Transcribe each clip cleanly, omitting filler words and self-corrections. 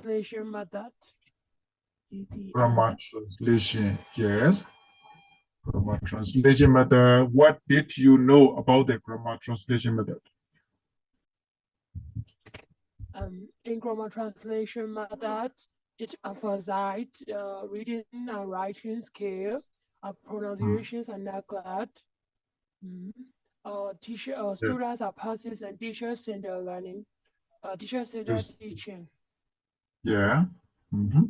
translation method. Grammar translation, yes. Grammar translation method. What did you know about the grammar translation method? In grammar translation method, it emphasizes reading and writing skill, pronunciations and neglect. Students are passive and teachers in their learning. Teachers in their teaching. Yeah. Mm-hmm.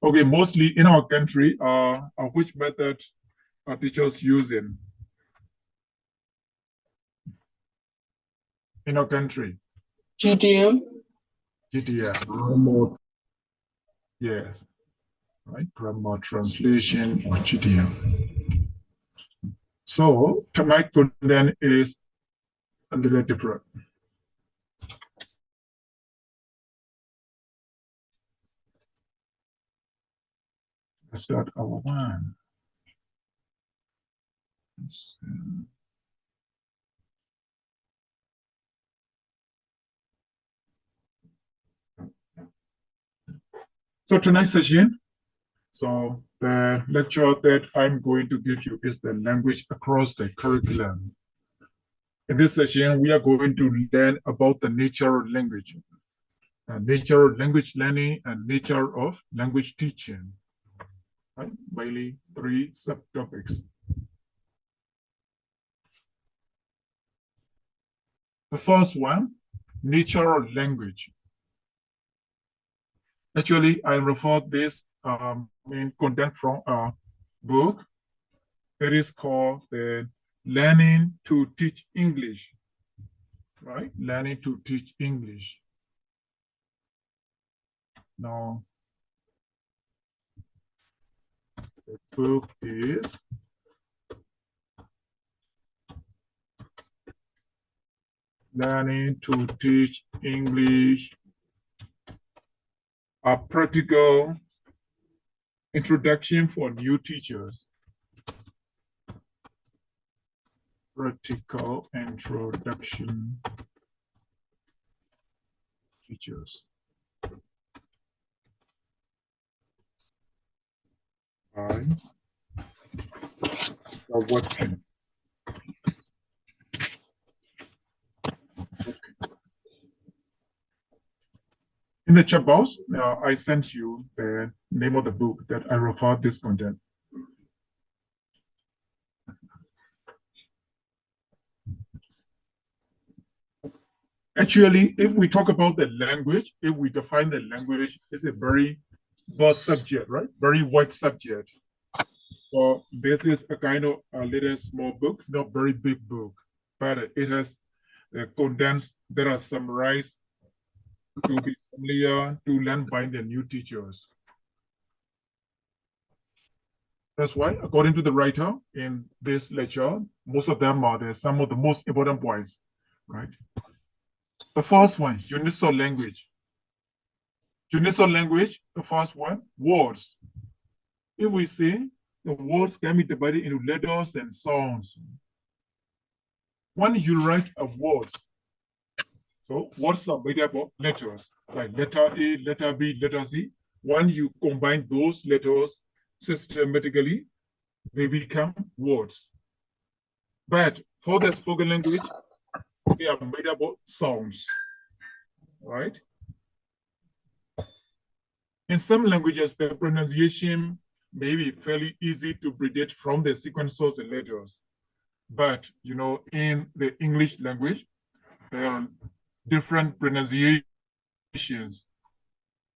Okay, mostly in our country, which method are teachers using? In our country? GTM. GTM. Yes. Right, grammar translation or GTM. So tonight content is a little different. Let's start our one. So tonight's session, so the lecture that I'm going to give you is the language across the curriculum. In this session, we are going to learn about the nature of language, nature of language learning, and nature of language teaching. Right? Mainly 3 subtopics. The first one, nature of language. Actually, I refer this main content from a book that is called the Learning to Teach English. Right? Learning to Teach English. Now, the book is Learning to Teach English, a practical introduction for new teachers. Practical introduction teachers. By Watson. In the chat box, I sent you the name of the book that I refer this content. Actually, if we talk about the language, if we define the language, it's a very broad subject, right? Very wide subject. So this is a kind of a little small book, not very big book, but it has condensed, that are summarized to be familiar, to learn by the new teachers. That's why, according to the writer in this lecture, most of them are some of the most important points, right? The first one, universal language. Universal language, the first one, words. If we say the words can be divided into letters and sounds. When you write a word, so words are made up of letters, like letter A, letter B, letter C. When you combine those letters systematically, they become words. But for the spoken language, they are made up of sounds, right? In some languages, the pronunciation may be fairly easy to predict from the sequence of the letters. But, you know, in the English language, there are different pronunciations,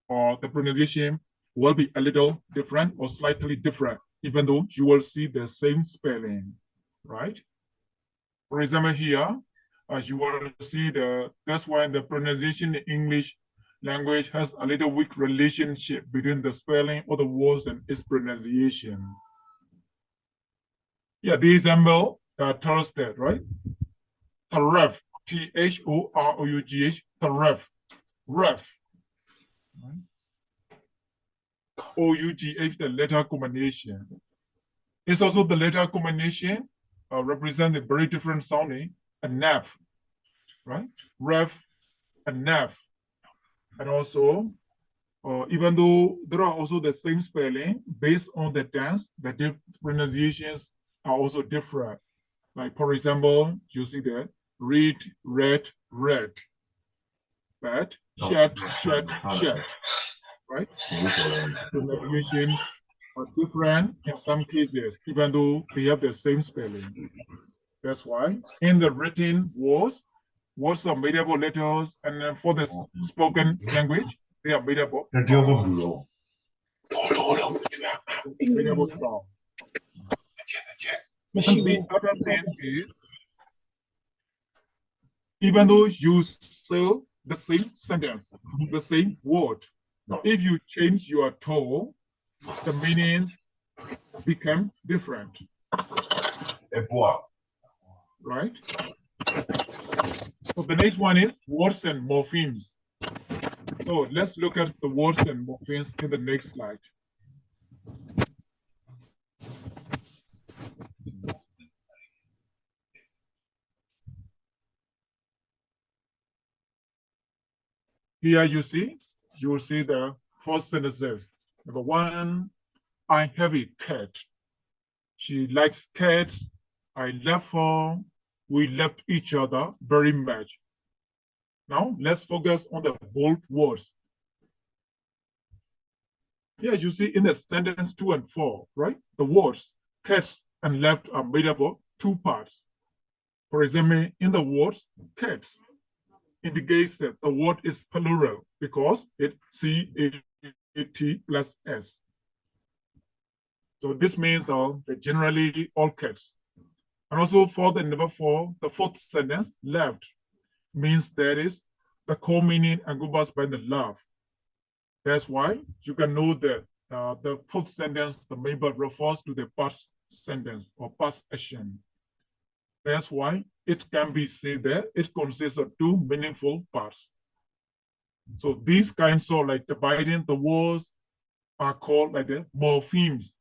or the pronunciation will be a little different or slightly different, even though you will see the same spelling, right? For example, here, as you will see, that's why the pronunciation in English language has a little weak relationship between the spelling of the words and its pronunciation. Yeah, the example tells that, right? Thoroughg, T-H-O-R-O-U-G-H, thoroughg, rough. Right? O-U-G-H, the letter combination. It's also the letter combination represent a very different sounding, a nap, right? Rough, a nap, and also, even though there are also the same spelling, based on the tense, the pronunciations are also different. Like, for example, you see that read, read, read, but shed, shed, shed, right? Pronunciations are different in some cases, even though they have the same spelling. That's why in the written words are made up of letters, and then for the spoken language, they are made up of made up of sound. And the other thing is, even though you say the same sentence, the same word, if you change your tone, the meaning become different. Right? So the next one is words and morphemes. So let's look at the words and morphemes in the next slide. Here you will see the first sentences. Number one, I have a cat. She likes cats. I love her. We left each other very much. Now let's focus on the bold words. Here you see in the sentence 2 and 4, right? The words cats and left are made up of two parts. For example, in the words cats indicates that the word is plural because it's C-A-T plus S. So this means that generally all cats. And also for the number 4, the fourth sentence, left, means that is the core meaning encompassed by the love. That's why you can know that the fourth sentence, the main verb refers to the past sentence or past action. That's why it can be said that it consists of two meaningful parts. So these kinds of like dividing the words are called like the morphemes.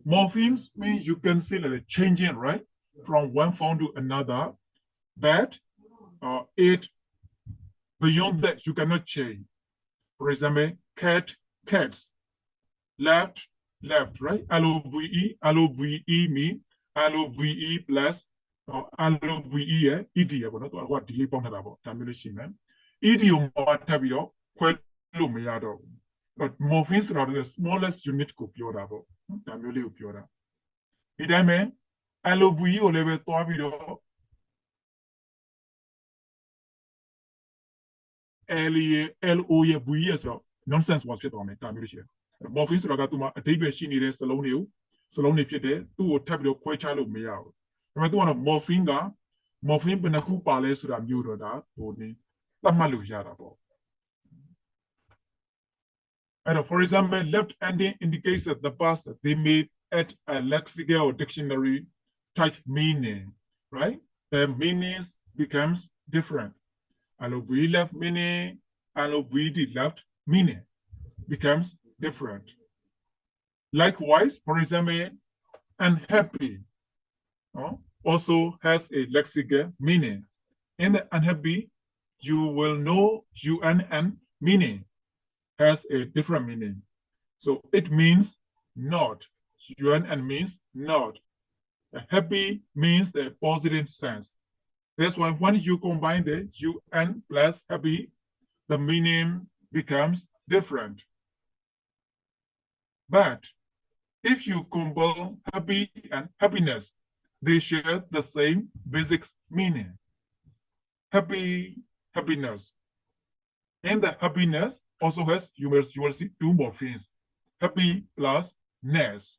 Morphemes means you can see like changing, right, from one form to another, but it beyond that you cannot change. For example, cat, cats, left, left, right? LOVE, LOVE mean LOVE plus LOVE, ED ပေါ့နော်။ဟိုက delay ပေါင်းထားတာပေါ့။ဒါမျိုးလေးရှိမယ်။ ED ကိုမထပ်ပြီးတော့ခွဲလို့မရတော့ဘူး။ But morpheme ဆိုတာတော့ smallest unit ကိုပြောတာပေါ့။ဒါမျိုးလေးကိုပြောတာ။ဒီတိုင်းပဲ LOVE ကိုလည်းပဲသွားပြီးတော့ LO ရဲ့ V ရဲ့ဆိုတော့ nonsense ဘာဖြစ်သွားမယ်ဒါမျိုးရှိတယ်။ morpheme ဆိုတာကသူမှအဓိပ္ပာယ်ရှိနေတဲ့စလုံးတွေဖြစ်တယ်။သူ့ကိုထပ်ပြီးတော့ခွဲခြားလို့မရဘူး။ဒါပေမဲ့သူကတော့ morpheme က morpheme ဘယ်နှခုပါလဲဆိုတာမျိုးတော့ဒါဟိုနေသတ်မှတ်လို့ရတာပေါ့။အဲ့တော့ for example, left ending indicates that the past they made at a lexical or dictionary type meaning, right? The meanings becomes different. LOV left meaning, LOVD left meaning becomes different. Likewise, for example, unhappy also has a lexical meaning. In the unhappy, you will know UNN meaning has a different meaning. So it means not. UNN means not. Happy means the positive sense. That's why when you combine the UN plus happy, the meaning becomes different. But if you combine happy and happiness, they share the same basic meaning. Happiness. And the happiness also has, you will see two morphemes. Happy plus ness.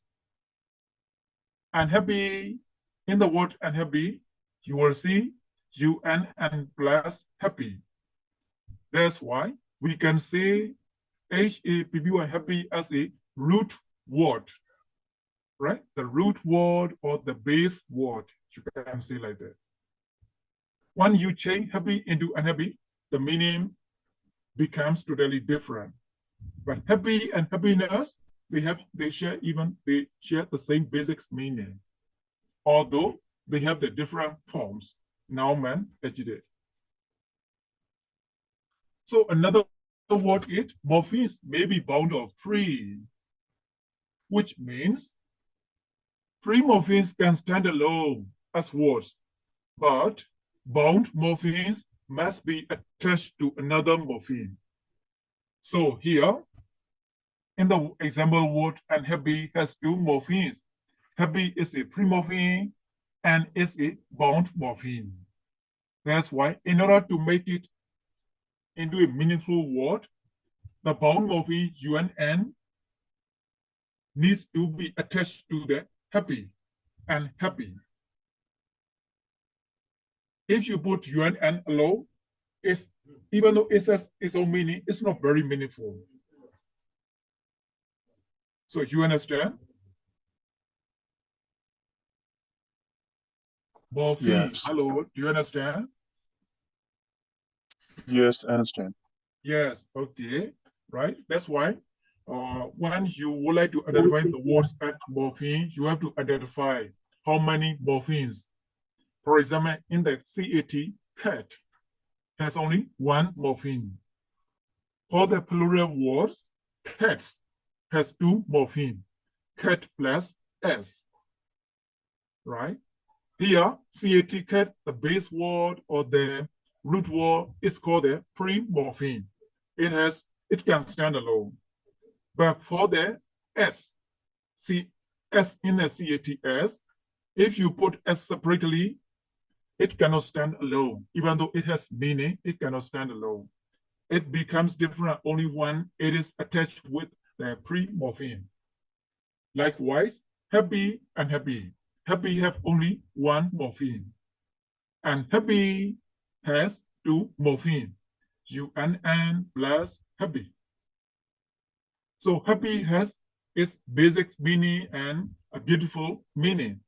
Unhappy, in the word unhappy, you will see UNN plus happy. That's why we can say HAPPY happy as a root word, right? The root word or the base word, you can say like that. When you change happy into unhappy, the meaning becomes totally different. But happy and happiness, they share the same basic meaning, although they have the different forms, noun and adjective. So another word is morphemes may be bound or free, which means free morphemes can stand alone as words, but bound morphemes must be attached to another morpheme. So here, in the example word unhappy has two morphemes. Happy is a free morpheme and is a bound morpheme. That's why in order to make it into a meaningful word, the bound morpheme UNN needs to be attached to the happy and happy. If you put UNN alone, even though it has its own meaning, it's not very meaningful. So you understand? Morpheme, Yes. hello, do you understand? Yes, I understand. Yes, okay, right? That's why when you would like to identify the words at morpheme, you have to identify how many morphemes. For example, in the CAT, cat has only one morpheme. For the plural words, cats has two morphemes, cat plus s, right? Here, CAT cat, the base word or the root word is called a pre-morpheme. It can stand alone. But for the S in the CATS, if you put S separately, it cannot stand alone. Even though it has meaning, it cannot stand alone. It becomes different only when it is attached with the pre-morpheme. Likewise, happy and happy. Happy have only one morpheme. And happy has two morphemes, UNN plus happy. So happy has its basic meaning and a beautiful meaning.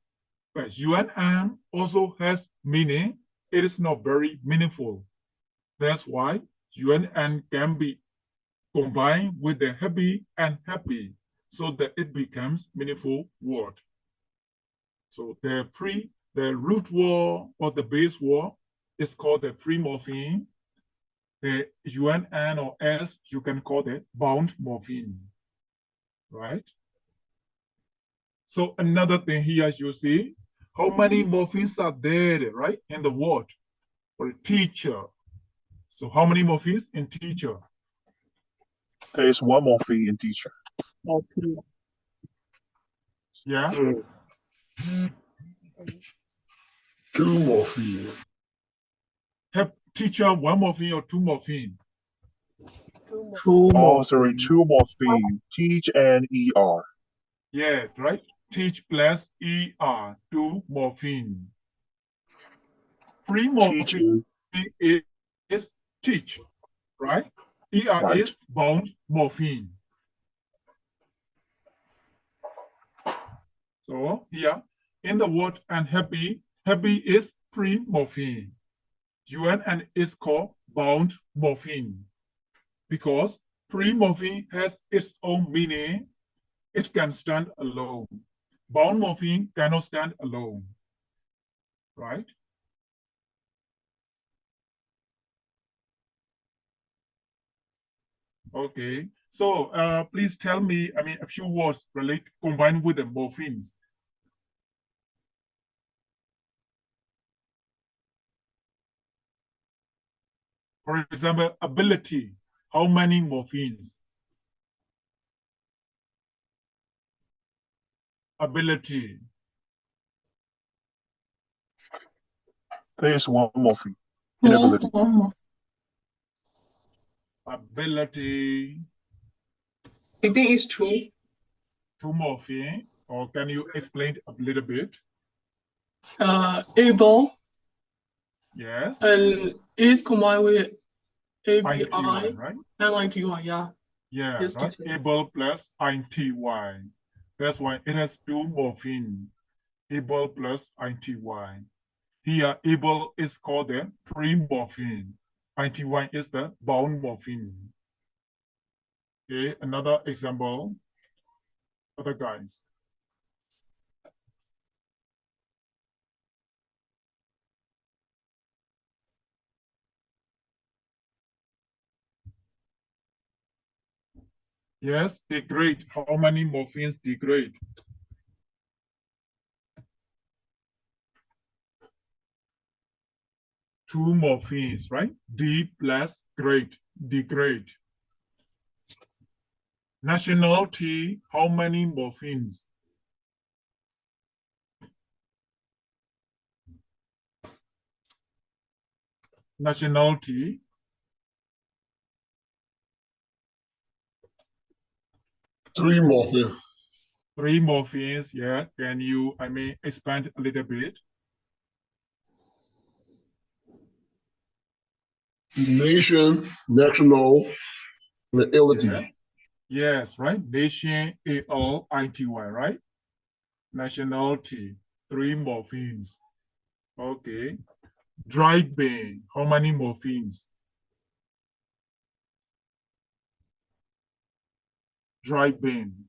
But UNN also has meaning. It is not very meaningful. That's why UNN can be combined with the happy and happy so that it becomes meaningful word. So the root word or the base word is called the pre-morpheme. The UNN or S you can call the bound morpheme, right? So another thing here you see, how many morphemes are there, right, in the word for teacher? So how many morphemes in teacher? There is one morpheme in teacher. Yeah, Two morpheme. have teacher one morpheme or two morpheme? Oh, sorry, two morpheme. Teach and ER. Yeah, right. Teach plus ER, two morpheme. Free morpheme is teach, right? ER Right. is bound morpheme. So here in the word unhappy, happy is free morpheme. UNN is called bound morpheme because free morpheme has its own meaning. It can stand alone. Bound morpheme cannot stand alone, right? Okay, so please tell me, a few words combined with the morphemes. For example, ability, how many morphemes? Ability, There is one morpheme. Inability. ability, I think it's two. two morpheme, or can you explain a little bit? Able Yes, and is combined with INTY, ABI right? and ITY, yeah. Yeah, Yes, right. teacher. Able plus INTY. That's why it has two morpheme. Able plus INTY. Here, able is called the free morpheme. INTY is the bound morpheme. Okay, another example. Other guys. Yes, degrade. How many morphemes degrade? Two morphemes, right? D plus grade, degrade. Nationality, how many morphemes? Nationality, Three morphemes. three morphemes, yeah. Can you, expand a little bit? Nation, national, nationality. Yes, yes, right? Nation, A-L-I-T-Y, right? Nationality, three morphemes. Okay. Dry bean, how many morphemes? Dry bean.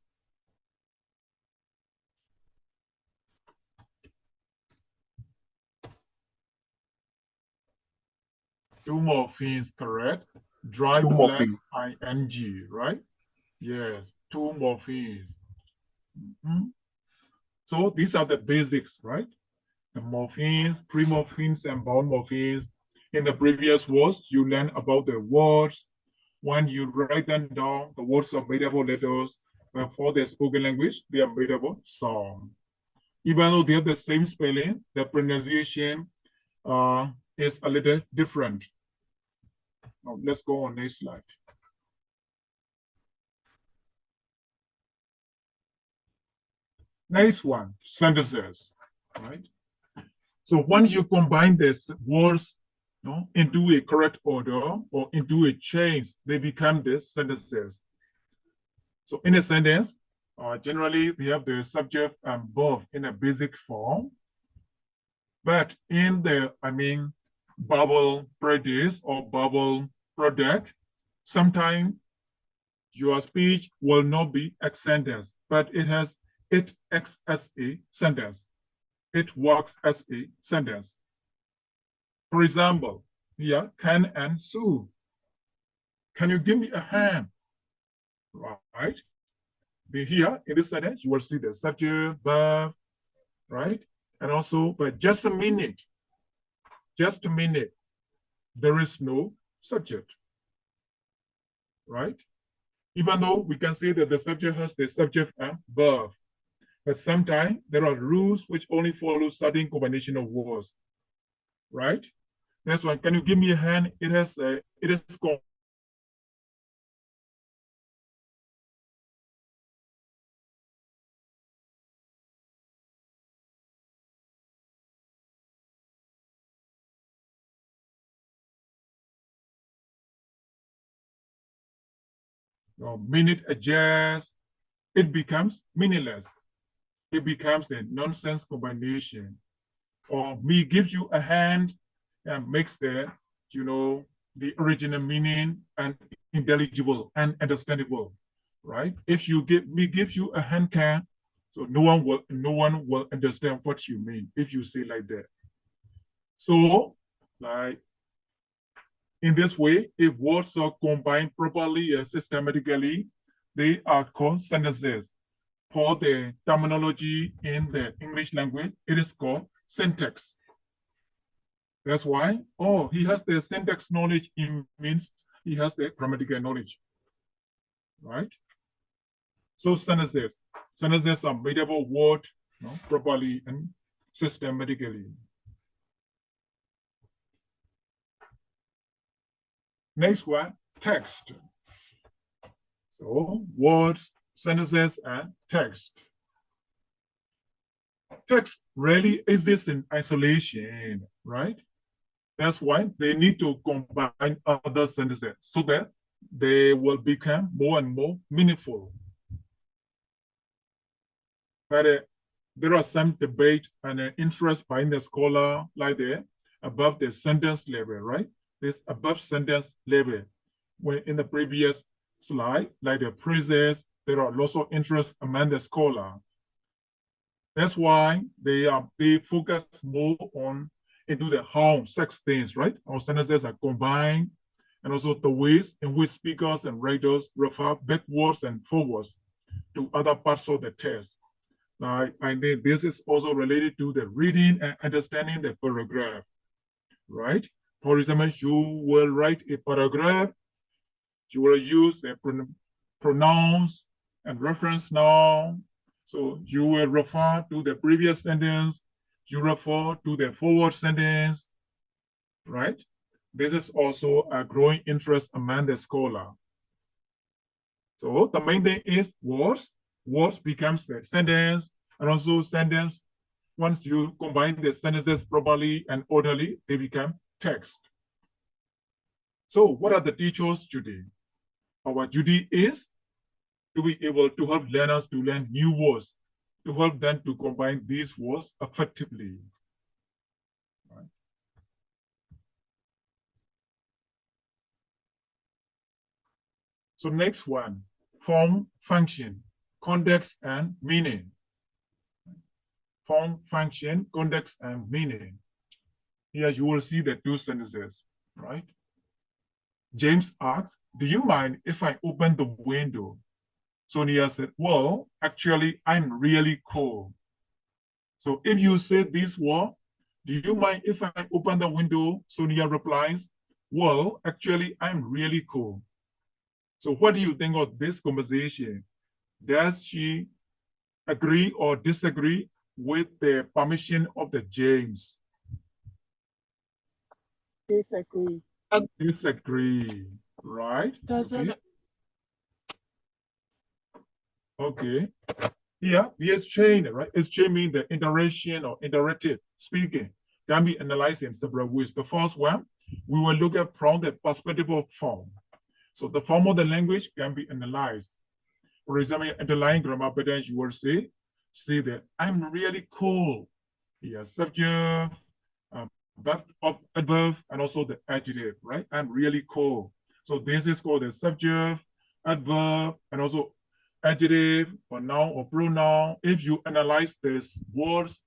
Two morphemes, correct? Dry Two plus morphemes. ing, right? Yes, two morphemes. Mhm. So these are the basics, right? The morphemes, pre-morphemes, and bound morphemes. In the previous words, you learn about the words. When you write them down, the words are made up of letters. But for the spoken language, they are made up of sound. Even though they have the same spelling, the pronunciation is a little different. Now, let's go on next slide. Next one, sentences, right? So once you combine these words into a correct order or into a change, they become these sentences. So in a sentence, generally we have the subject and verb in a basic form. But in the, bubble produce or bubble product, sometimes your speech will not be a sentence, but it acts as a sentence. It works as a sentence. For example, here, Ken and Sue. Can you give me a hand? Right? Here in this sentence, you will see the subject, verb, right? And also, but just a minute, there is no subject, right? Even though we can say that the subject has the subject and verb, but sometimes there are rules which only follow certain combination of words, right? That's why, can you give me a hand? It is called minute adjust. It becomes meaningless. It becomes a nonsense combination. Or me gives you a hand and makes the original meaning and intelligible and understandable, right? If you gives you a hand can, so no one will understand what you mean if you say like that. So, like in this way, if words are combined properly and systematically, they are called sentences. For the terminology in the English language, it is called syntax. That's why, he has the syntax knowledge, it means he has the grammatical knowledge, right? So sentences are made up of words properly and systematically. Next one, text. So words, sentences, and text. Text rarely exists in isolation, right? That's why they need to combine other sentences so that they will become more and more meaningful. But there are some debate and interest by the scholar like that above the sentence level, right? This above sentence level. When in the previous slide, like the phrases, there are lots of interest among the scholar. That's why they focus more on into the how sex things, right? How sentences are combined and also the ways in which speakers and writers refer backwards and forwards to other parts of the text. I think this is also related to the reading and understanding the paragraph, right? For example, you will write a paragraph, you will use the pronouns and reference noun. So you will refer to the previous sentence, you refer to the forward sentence, right? This is also a growing interest among the scholar. So the main thing is words. Words becomes the sentence, and also sentence, once you combine the sentences properly and orderly, they become text. So what are the teacher's duty? Our duty is to be able to help learners to learn new words, to help them to combine these words effectively. Right. So next one, form, function, context, and meaning. Form, function, context, and meaning. Here you will see the two sentences, right? James asks, do you mind if I open the window? Sonia said, well, actually, I'm really cold. So if you say this word, do you mind if I open the window? Sonia replies, well, actually, I'm really cold. So what do you think of this conversation? Does she agree or disagree with the permission of the James? Disagree. Disagree, right? Doesn't Okay. Here, the exchange, right? Exchange means the interaction or interactive speaking can be analyzed in several ways. The first one, we will look at from the perspective of form. So the form of the language can be analyzed. For example, underlying grammar patterns, you will say that I'm really cool. Here, subject, adverb, and also the adjective, right? I'm really cool. So this is called the subject, adverb, and also adjective or noun or pronoun. If you analyze these words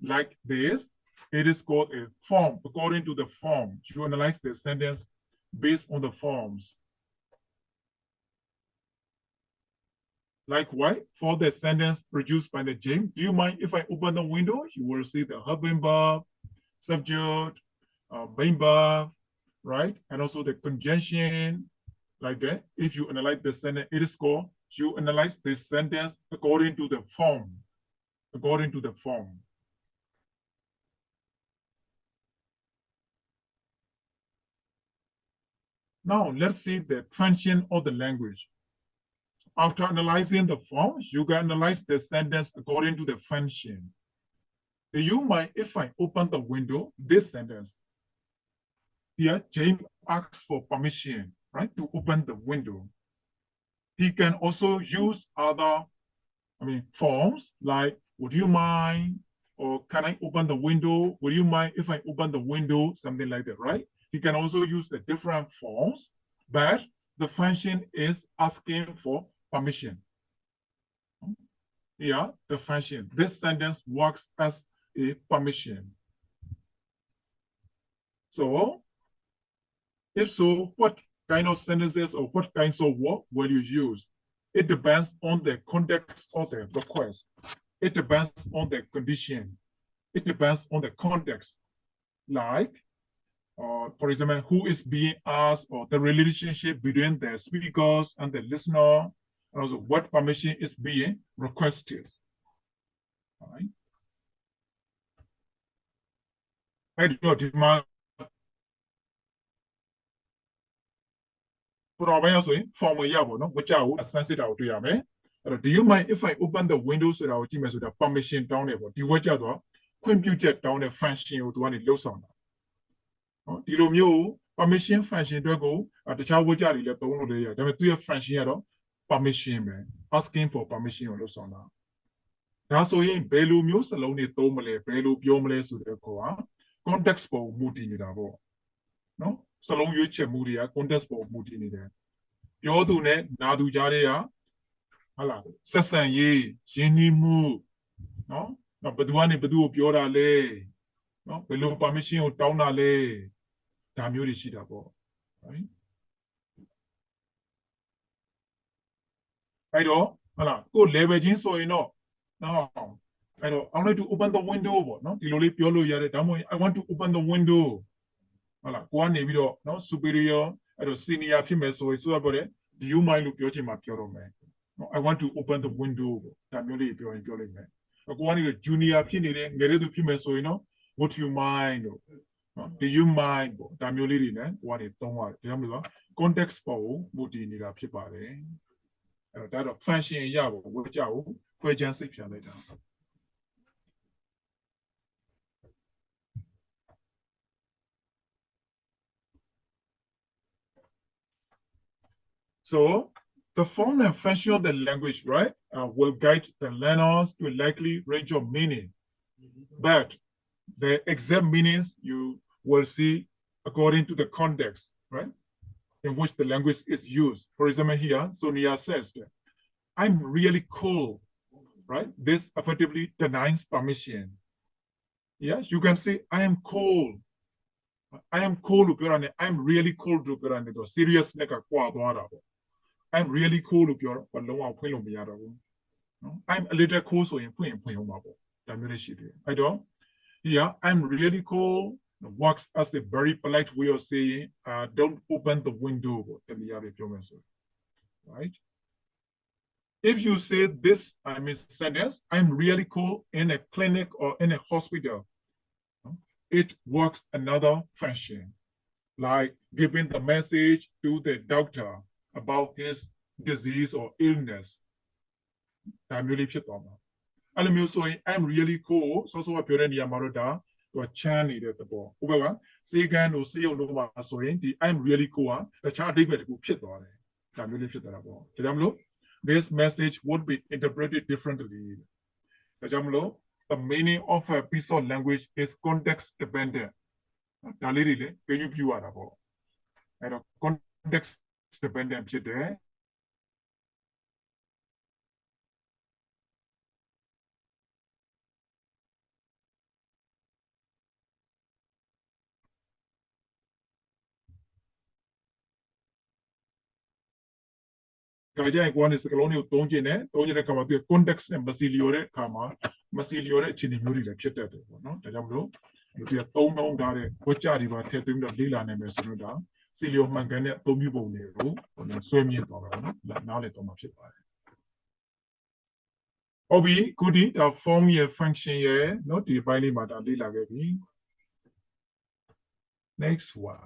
like this, it is called a form. According to the form, you analyze the sentence based on the forms. Likewise, for the sentence produced by the James, do you mind if I open the window? You will see the helping verb, subject, main verb, right? And also the conjunction, like that. If you analyze the sentence, it is called, you analyze the sentence according to the form, according to the form. Now, let's see the function of the language. After analyzing the form, you can analyze the sentence according to the function. Do you mind if I open the window? This sentence. Here, James asks for permission, right, to open the window. He can also use other, forms like, would you mind? Or can I open the window? Would you mind if I open the window? Something like that, right? He can also use the different forms, but the function is asking for permission. Yeah, the function. This sentence works as a permission. So, if so, what kind of sentences or what kinds of work will you use? It depends on the context of the request. It depends on the condition. It depends on the context. Like, for example, who is being asked, or the relationship between the speakers and the listener, and also what permission is being requested. All right. I do demand. Form which I would sensitive out to you. Do you mind if I open the windows so that our team has the permission down there? Do you watch out? Computer down the function or one in Lawson? You permission function to go at the child which are the only there to your function permission, asking for permission or Lawson. That's why in Belu Muse alone it tomale, Belu Biomle to the core context for moody in the no? So long you check moody, context for moody in there. You're doing it, Nadu Jaria. Hala, Sassan ye, Jenny Moo, no? No, but one if do Piora lay, no? Below permission or town lay, Tamuri Shidabo, right အဲ့တော့ဟုတ်လားကို level ချင်းဆိုရင်တော့နော်အဲ့တော့ I want to open the window ပေါ့နော်ဒီလိုလေးပြောလို့ရတယ်ဒါမှမဟုတ် I want to open the window ဟုတ်လားကိုကနေပြီးတော့နော် superior အဲ့တော့ senior ဖြစ်မယ်ဆိုရင်ဆိုတော့ do you mind လို့ပြောချင်မှာပြောတော့မယ်နော် I want to open the window ပေါ့ဒါမျိုးလေးပြောရင်ပြောလိုက်မယ်ကိုကနေတော့ junior ဖြစ်နေတယ်ငယ်တဲ့သူဖြစ်မယ်ဆိုရင်နော် would you mind လို့နော် do you mind ပေါ့ဒါမျိုးလေးတွေနဲ့ကိုကနေသုံးရတယ်ဒါကြောင့်မလို့ context ပေါ်ကိုမူတည်နေတာဖြစ်ပါတယ်အဲ့တော့ဒါတော့ function ရဖို့ဝေကြကိုခွဲခြမ်းစိတ်ဖြာလိုက်တာ So the form and function of the language, right, will guide the learners to a likely range of meaning. But the exact meanings you will see according to the context, right, in which the language is used. For example, here, Sonia says that, I'm really cool, right? This effectively denies permission. Yes, you can say, I am cool. I am cool, I'm really cool, serious, I'm really cool, I'm a little cool, so I don't. Yeah, I'm really cool. Works as a very polite way of saying, don't open the window, right? If you say this, I mean sentence, I'm really cool in a clinic or in a hospital. It works another function, like giving the message to the doctor about his disease or illness. I'm really I'm really cool. So what you're in Yamaroda to a channel at the ball. Over, second or see I'm really cool. The child did go shit on it. I'm really shit at all. This message would be interpreted differently. The meaning of a piece of language is context dependent. Can you view it? Context dependent. Kaya one is the colonial Tonjine, Tonjine Kama, context and Basiliore Kama, Basiliore Chinimuri lecture. No, Tajamlo, you have Tono Dare, Pochariva, Tetum the Lila Nemesuda, Silio Mangane, Tomibo Nero, or the Swami like now let Thomas. Obi, could it form a function here, not dividing Mata Lila Gabi? Next one.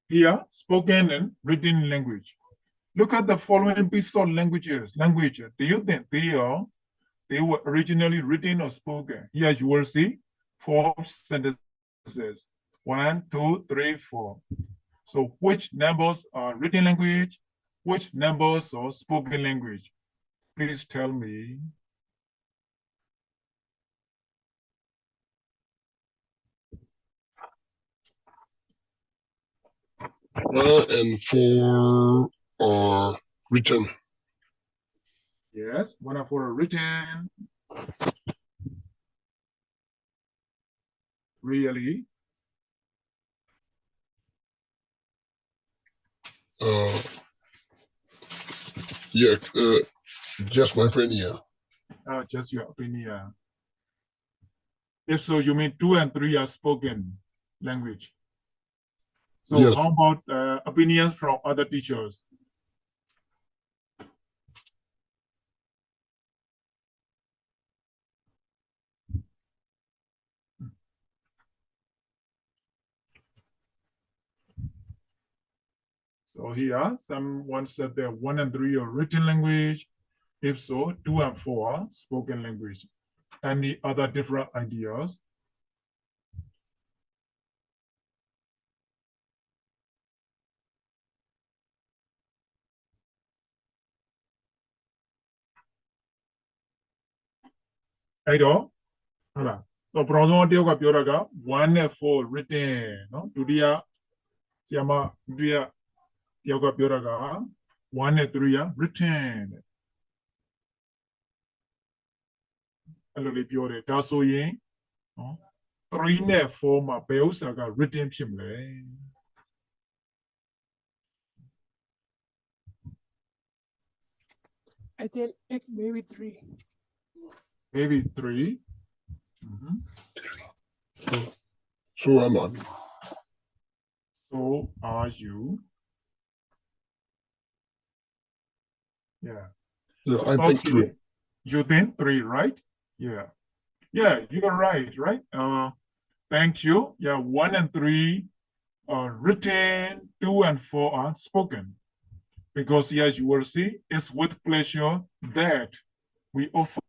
Here, spoken and written language. Look at the following piece of languages. Do you think they were originally written or spoken? Here you will see 4 sentences. 1, 2, 3, 4. So which numbers are written language? Which numbers are spoken language? Please tell me. And 4 are written. Yes, 1 and 4 are written. Really? Yeah, just my friend here. Just your opinion. If so, you mean 2 and 3 are spoken language. So yes. How about opinions from other teachers? So here, someone said that 1 and 3 are written language. If so, 2 and 4 are spoken language. Any other different ideas? Right on? Hold So, Prozo 1 and 4 written. No? Dudia, Siama, Dudia, Yoga Pioraga, 1 and 3 are written. Hello, Piore, Taso Yin. 3နဲ့4မှာဘယ်ဥစ္စာက written ဖြစ်မလဲ I think it maybe 3. maybe 3 So am I. so are you yeah Yeah, I think okay. 3. You think 3, right? Yeah. Yeah, you're right, right? Thank you. Yeah, 1 and 3 are written, 2 and 4 are spoken. Because yes, you will see, it's with pleasure that we offer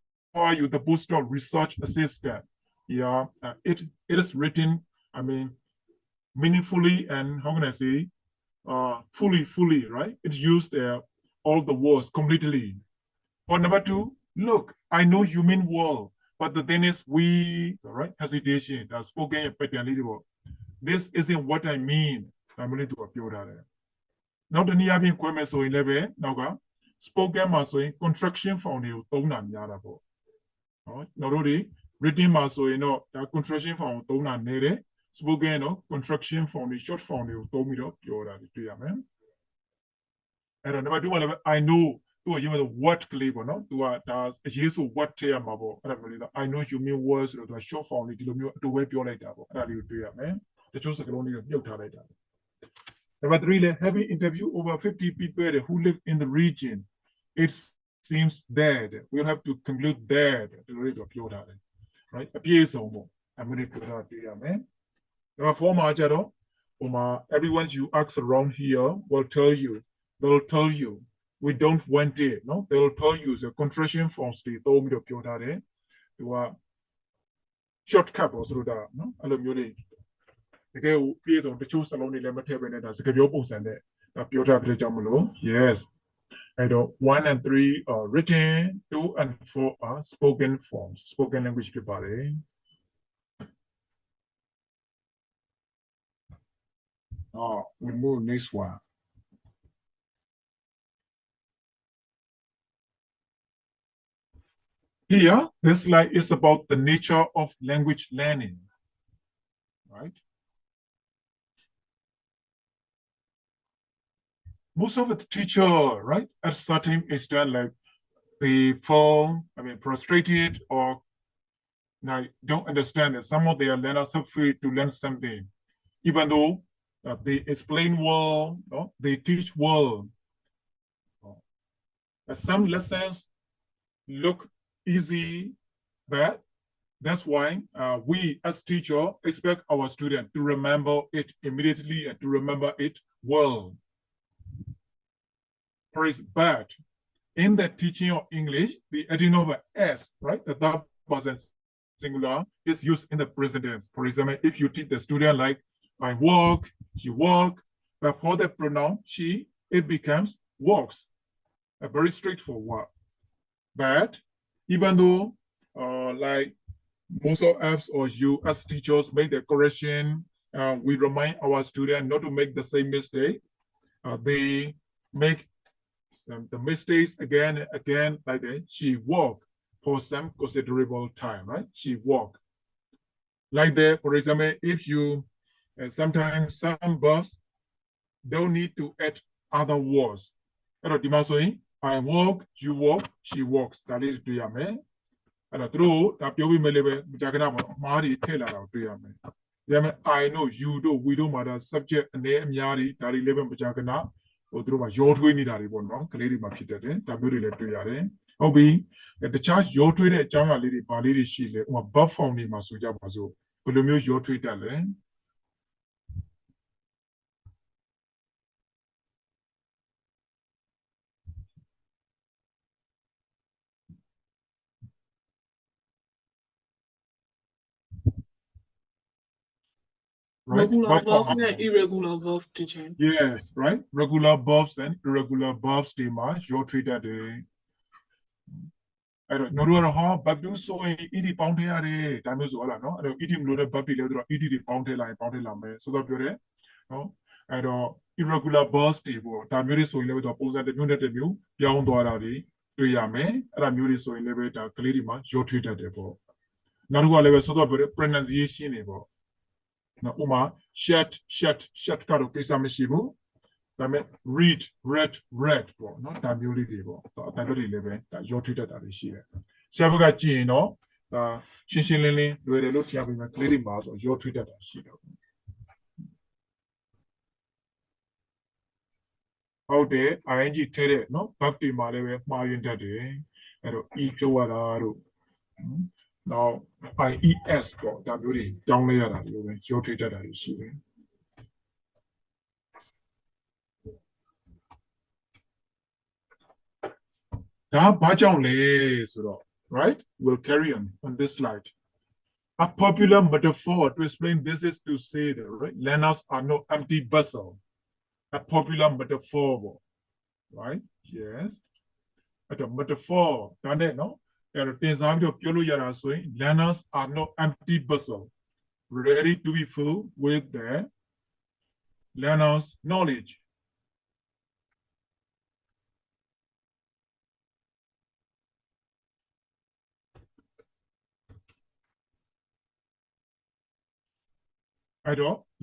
you the Booster Research Assistant. Yeah, it is written, I mean, meaningfully and how can I say, fully, right? It used all the words completely. Point number 2, look, I know you mean well, but the thing is we, right? Hesitation, that's spoken pattern. This isn't what I mean. I'm going to appeal that. Now the near being quite so in level, now spoken maso contraction found you tona nyarabo. Not only written maso, that contraction found tona nere, spoken contraction found the short found you told me to your man. And number 2, I know. You know what clip or not? Does use what term about? I know you mean words or the short form to web your later. Man. The choice can only you later. Number 3, having interviewed over 50 people who live in the region, it seems that we'll have to conclude that the rate of your right? Appears or more. I'm going to put that here, man. Number 4, everyone you ask around here will tell you, they'll tell you. We don't want it, no? They will tell you the contraction forms the told me to that, to a shortcut or through that, no? Alumni. The guy who appears on the choose alone in the as a opposed and the yes. And 1 and 3 are written, 2 and 4 are spoken forms, spoken language people. We move next one. Here, this slide is about the nature of language learning, right? Most of the teacher, right, at certain extent, like they fall, frustrated or don't understand that some of their learners are free to learn something, even though they explain well, they teach well. Some lessons look easy, but that's why we as teacher expect our student to remember it immediately and to remember it well. But in the teaching of English, the adding of S, right, the third person singular is used in the present tense. For example, if you teach the student like, I walk, she walk, but for the pronoun she, it becomes walks. A very straightforward. But even though like most of us or you as teachers make the correction, we remind our students not to make the same mistake. They make the mistakes again and again, like that. She walked for some considerable time, right? She walked. Like that, for example, if you, sometimes some verbs don't need to add other words. I walk, you walk, she walks. That is to your man. And through that, you will be Mari Taylor to your man. I know you do, we do matter subject name Yari, Dari 11 Pachakana. Through your twin in Aribon, Kaliri Machita, Taburi let to Yare. Obi, at the charge your twin at Jama Lady Paliri Shile, or buff on him as Sujabazo. Pulumio your Twitter. Right? Regular verb and irregular verb teaching. Yes, right? Regular verbs and irregular verbs, they match your Twitter. I don't know but do so in eating pound here. Time is all, no? I don't eating loaded puppy leather, eating pound line, so that you're no? I don't irregular verbs, table. Time is so in level opposite the unit review, young Dorari, to Yame, and I'm so in level clearly match your Twitter table. နောက်တစ်ခုကလည်းပဲစောစောပြောတဲ့ pronunciation တွေပေါ့နော်ဥပမာ shut ကတော့ကိစ္စမရှိဘူးဒါပေမဲ့ read read ပေါ့နော်ဒါမျိုးလေးတွေပေါ့အတိုင်းတွေလည်းပဲဒါရောထွေးတတ်တာတွေရှိတယ်ဆရာဘက်ကကြည့်ရင်တော့ဒါရှင်းရှင်းလင်းလင်းလွယ်တယ်လို့ထင်ရပေမဲ့ကလေးတွေမှာဆိုရောထွေးတတ်တာရှိတယ်ဟုတ်တယ် ing ထဲတဲ့နော် verb တွေမှာလည်းပဲမှားယွင်းတတ်တယ်အဲ့တော့ e ကျိုးရတာတို့နောက် ies ပေါ့ဒါမျိုးတွေတောင်းလိုက်ရတာတွေပဲရောထွေးတတ်တာတွေရှိတယ်ဒါဘာကြောင့်လဲဆိုတော့ right we'll carry on this slide a popular metaphor to explain this is to say that right learners are no empty vessel a popular metaphor right yes at a metaphor ဒါနဲ့နော်အဲ့တော့တင်စားပြီးတော့ပြောလို့ရတာဆိုရင် learners are no empty vessel ready to be filled with the learners knowledge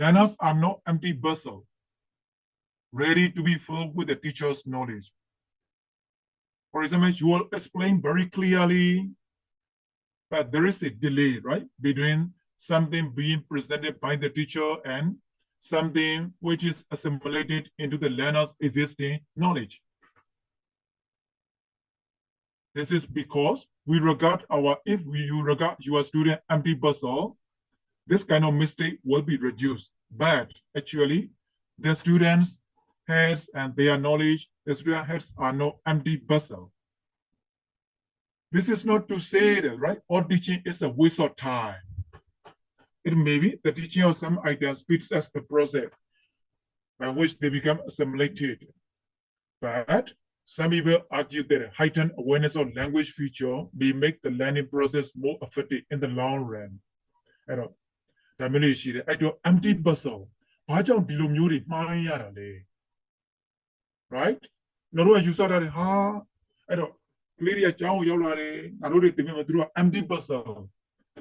learners are no empty vessel ready to be filled with the teacher's knowledge. For example, you will explain very clearly that there is a delay, right, between something being presented by the teacher and something which is assimilated into the learner's existing knowledge. This is because if you regard your student empty vessel, this kind of mistake will be reduced. But actually, the students' heads and their knowledge, the student heads are no empty vessel. This is not to say that, right, all teaching is a waste of time. It may be the teaching of some items speeds as the process by which they become assimilated. But some people argue that a heightened awareness of language feature may make the learning process more effective in the long run. The Malaysia, empty vessel. Why don't you know right? No, you saw that. I don't clearly a chow yola. I don't think through empty vessel.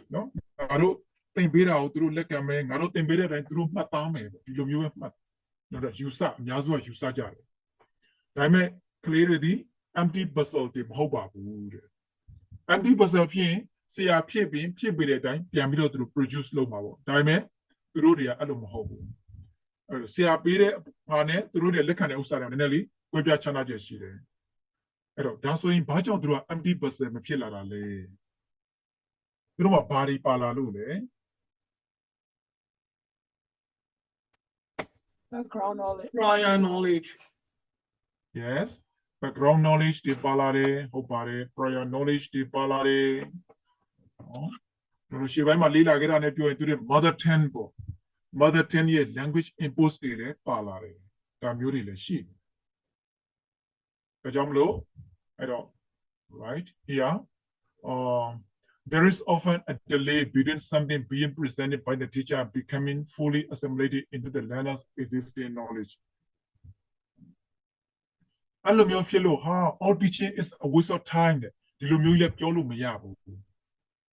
No, I don't think better out through Lekamang. I don't think better than through Matame. You know that you saw Yazua, you saw. I may clearly the empty vessel. Empty vessel. See, I peep with a time, Piamito to produce low marble. Time, Rudia Alumahobu. See, I beat it on it, Rudia Lekan Usara Nelly, with your channel. That's why in Bajo drew empty person, Pilla. You know what body palalule? Background knowledge. Prior knowledge. Yes, background knowledge, the palare, hopare, prior knowledge, the palare. She went my lila get on into the mother 10-year language imposed the palare. Tamuri she. Kajamlo, I don't right here. There is often a delay between something being presented by the teacher and becoming fully assimilated into the learner's existing knowledge. All teaching is a waste of time.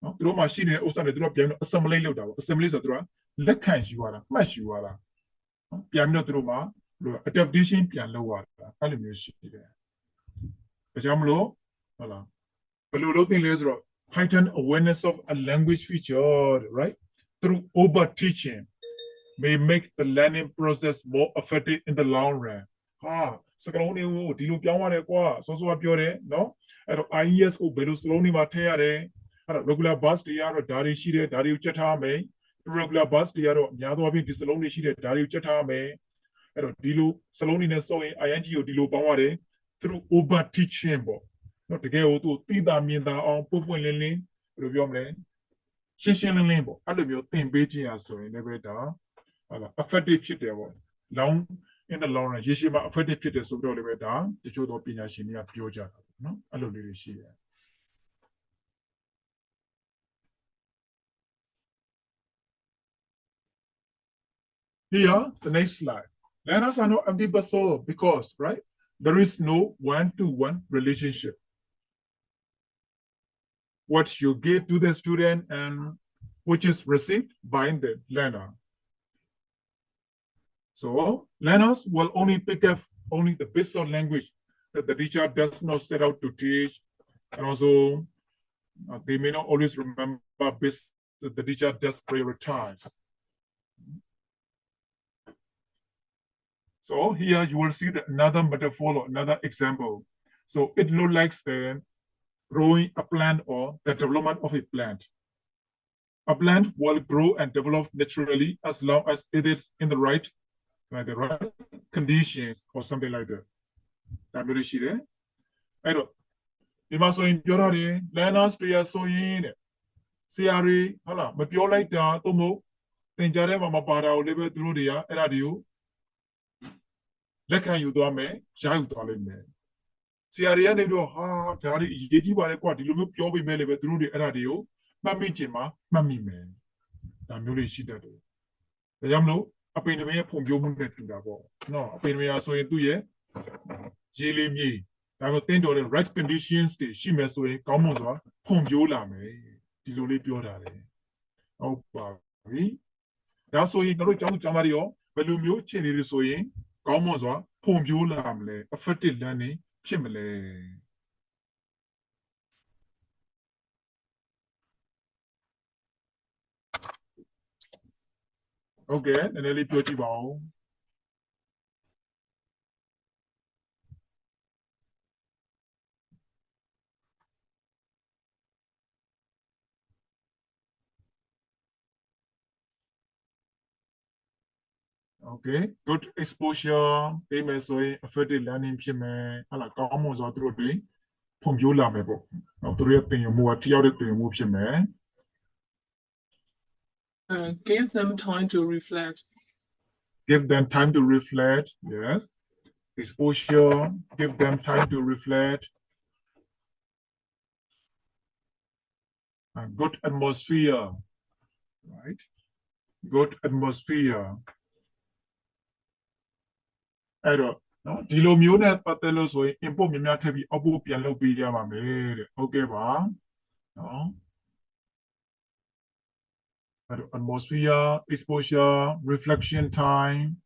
No, through machine also the drop piano assimilate assemblies of draw, let kind you are, much you are. Piano drama, adaptation piano water, music there. Jamlo, below laser, heightened awareness of a language feature, right? Through over teaching may make the learning process more effective in the long run. Sakaloni, Dilu Piawa, so pure, no? IES who below slowly material. Regular bus to Yaro, Dari Shire, Dari Chatame, regular bus to Yaro, Yado Saloni Shire, Dari Chatame, Dilu, Saloniness sewing, INGO Dilu Baware, through Uber teaching. Not to go to Tida Minda on Pufu Lily, Rubiomle, Shishin Limbo, Alumio, Tim Beijing, so in the beta, affected chit long in the long run, Yeshima affected chit so the beta, the Jodo Pina Shinia Pioja, no, Alumni Shire. Here, the next slide. Learners are not empty vessel because, right, there is no one-to-one relationship. what you give to the student and which is received by the learner. So learners will only pick up only the bits of language that the teacher does not set out to teach, and also they may not always remember bits that the teacher does prioritize. So here you will see another metaphor or another example. So it looks like the growing a plant or the development of a plant. A plant will grow and develop naturally as long as it is in the right conditions or something like that. That really she there. I don't. You must so in your learners to your so in CRE, hala, but you like that to move. Then Jare Mama Para or live through the radio. Let can you do me? Shall you me? CRE and do ha, Dari, Yeti, what a quantity you look your be through the radio. Mammy Jima, Mammy man. That really she did. The Yamno, a pain me from your moon to the ball. No, a pain me so into ye. Jilly me. I will think of the right conditions, she mess with common from Yola me. The only pure. Oh, Barry. That's so you know, Jamario, but you change so in common from Yola, a fertile learning, chimney. Okay, and then pure bow. Okay, good exposure, MSOI, effective learning, Pime, a la commons or through the Pomula Mebo. Now, to read thing, more theory to move Pime. Give them time to reflect. Give them time to reflect, yes. Exposure, give them time to reflect. And good atmosphere, right? Good atmosphere. I don't know. Dilo Mune Patelo so import me to be Abu Piano Pidia made. Okay, ba? No. Atmosphere, exposure, reflection time,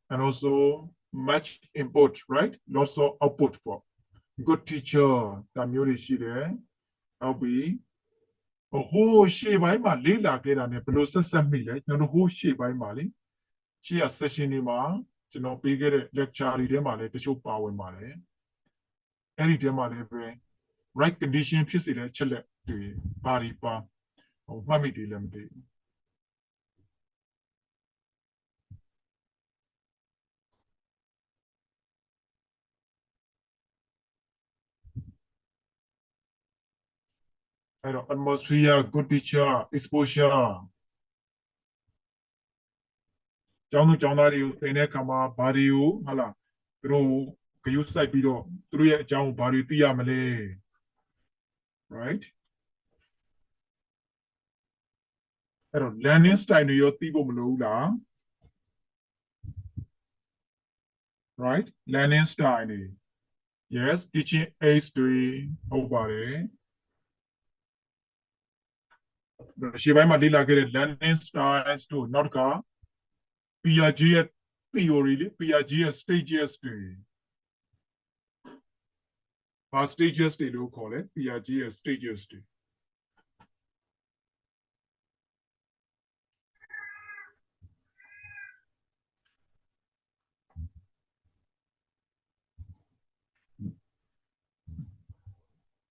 and also much input, right? Lots of output for good teacher. The music there, I'll be a whole shape by my lila get on a process and me, no whole shape by Mali. She a session in ma, you know, bigger lecture in Mali, the show power in Mali. Any demale, right condition, piece it, chile, the body pa, or mammy dilemma. Atmosphere, good teacher, exposure. John Jonario, Pene Kama, Bario, Hala, Grow, you say below, 3 John Baritia Malay. Right? Learning style, your Tibo Malula. Right? Learning style. Yes, teaching A3, over. She by Madila get learning styles to not car. PRG theory, PRG stages to stages they do call it, PRG stages to.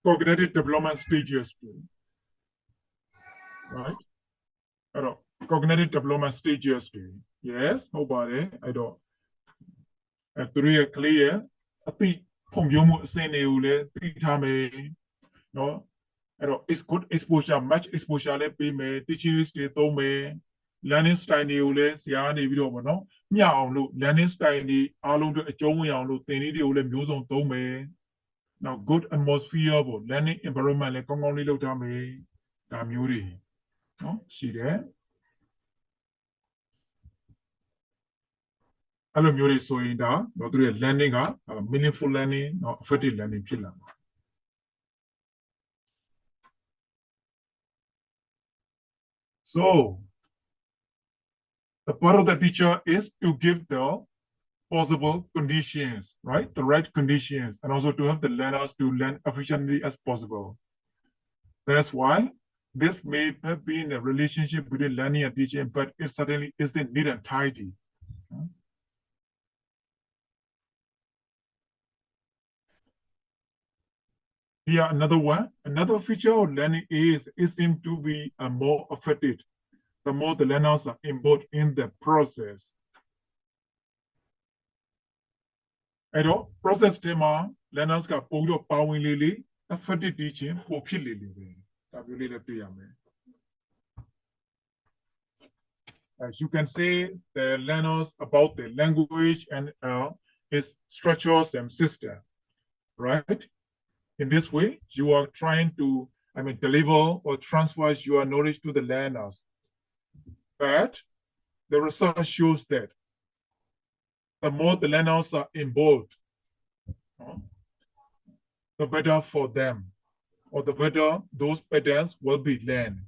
Cognitive development stages to. Right? I don't cognitive development stages to. Yes, nobody, I don't. And 3 clear. I think from you say neule, 3 time, no. I don't, it's good exposure, much exposure, let be me, teaching state to me, learning style neule, Siani video, no. Meow, look, learning style, all of the Joey on look, they need to use on to me. Now, good atmosphere, learning environment, like come only look at me, damn you. No, see there. Hello, Muri Soinda, not really learning, meaningful learning, not effective learning. So the part of the teacher is to give the possible conditions, right? The right conditions, and also to help the learners to learn efficiently as possible. That's why this may have been a relationship between learning and teaching, but it certainly isn't neat and tidy. Here, another one. Another feature of learning is it seems to be more effective the more the learners are involved in the process. အဲ့တော့ process ထဲမှာ learners ကပို့ပြီးတော့ပါဝင်လေလေ effective teaching ပိုဖြစ်လေလေပဲဒါမျိုးလေးလည်းတွေ့ရမယ် As you can say the learners about the language and its structures and system, right? In this way, you are trying to, deliver or transfer your knowledge to the learners. But the research shows that the more the learners are involved, the better for them, or the better those patterns will be learned.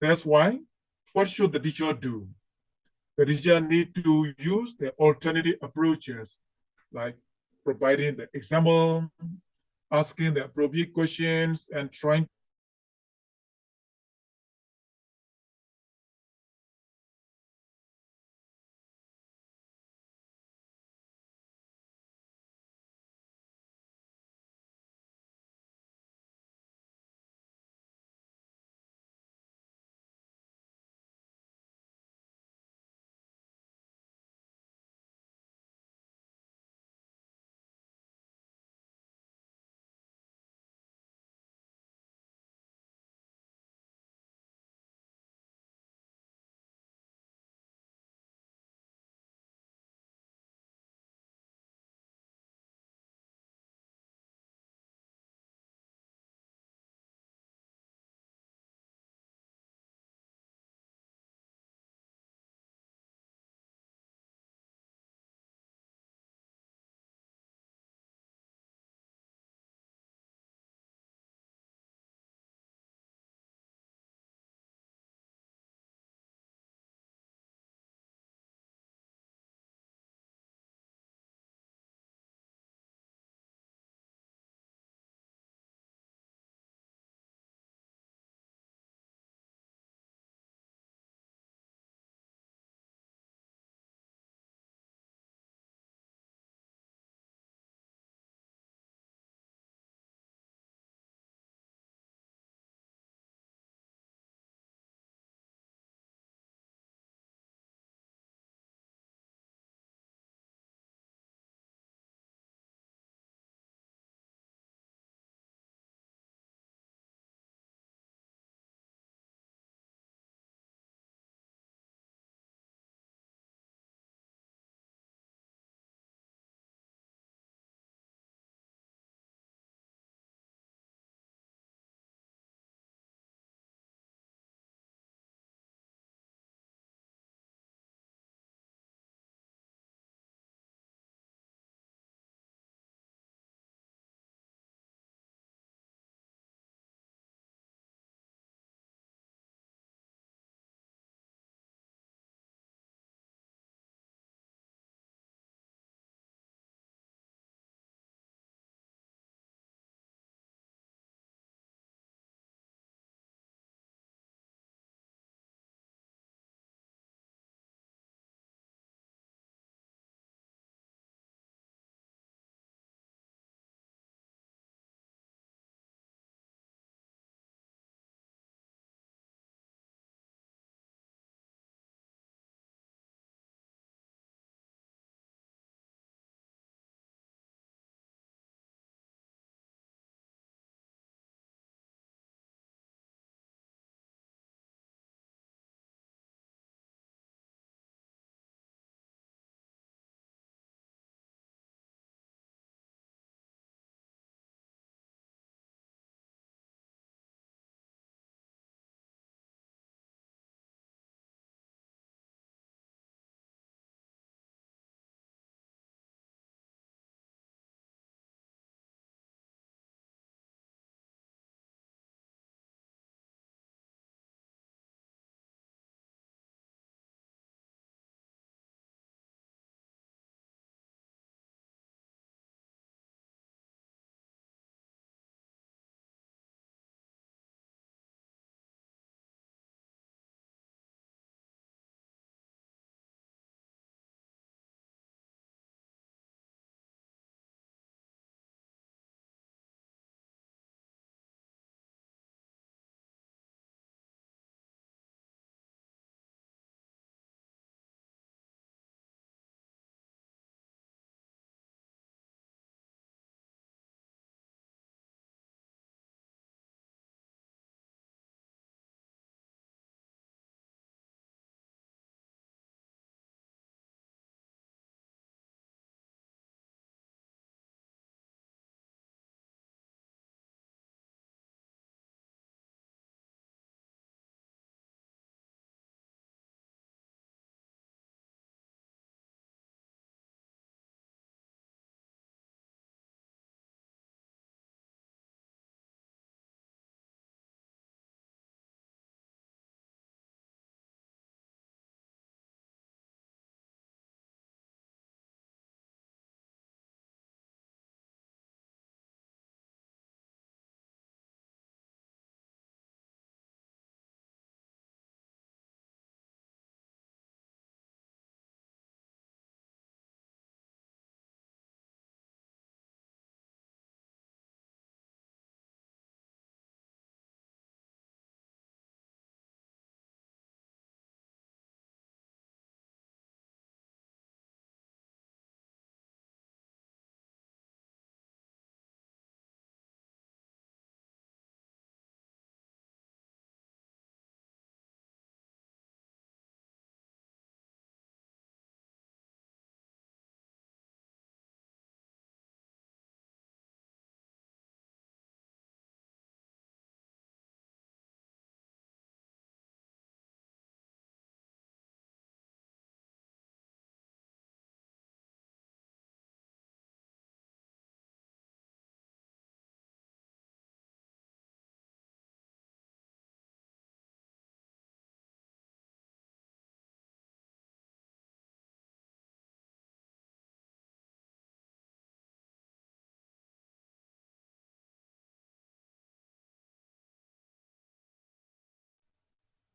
That's why, what should the teacher do? The teacher need to use the alternative approaches, like providing the example, asking the appropriate questions, and trying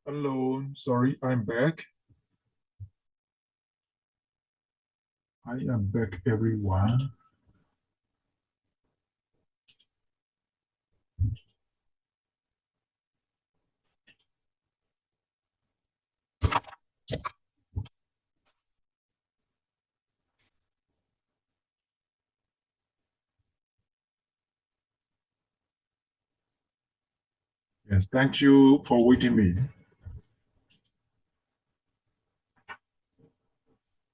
Hello, sorry, I'm back. I am back, everyone. Yes, thank you for waiting me.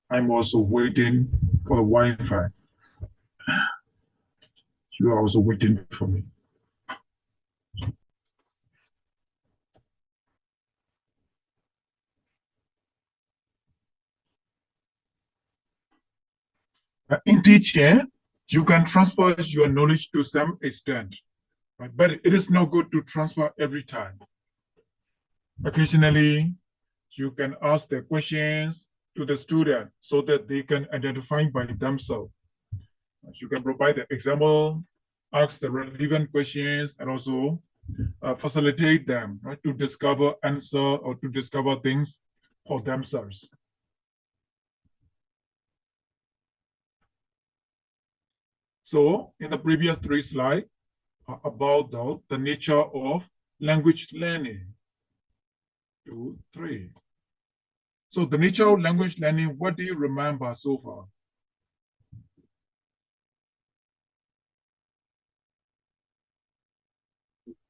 I'm also waiting for the Wi-Fi. You are also waiting for me. In teaching, you can transfer your knowledge to some extent, right? But it is not good to transfer every time. Occasionally, you can ask the questions to the student so that they can identify by themselves. You can provide the example, ask the relevant questions, and also facilitate them, right, to discover answer or to discover things for themselves. So in the previous 3 slides about the nature of language learning. 2, 3. So the nature of language learning, what do you remember so far?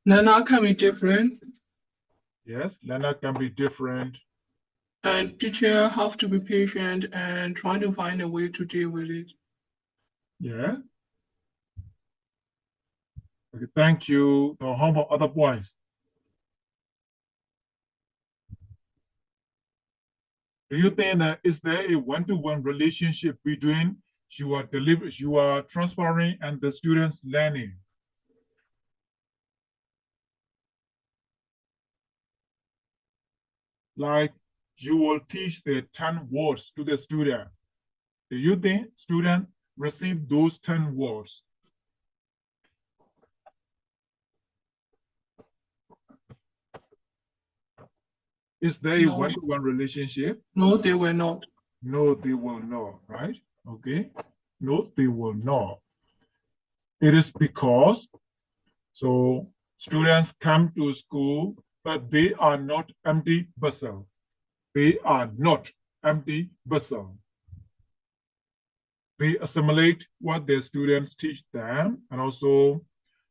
Learner can be different, Yes, learner can be different. and teacher have to be patient and trying to find a way to deal with it. Yeah. Okay, thank you. So how about other points? Do you think that is there a one-to-one relationship between you are transferring and the students learning? Like you will teach the 10 words to the student. Do you think students receive those 10 words? Is there a No. one-to-one relationship? No, they were not. No, they will not, right? Okay. No, they will not. It is because, so students come to school, but they are not empty vessel. They are not empty vessel. They assimilate what their students teach them, and also,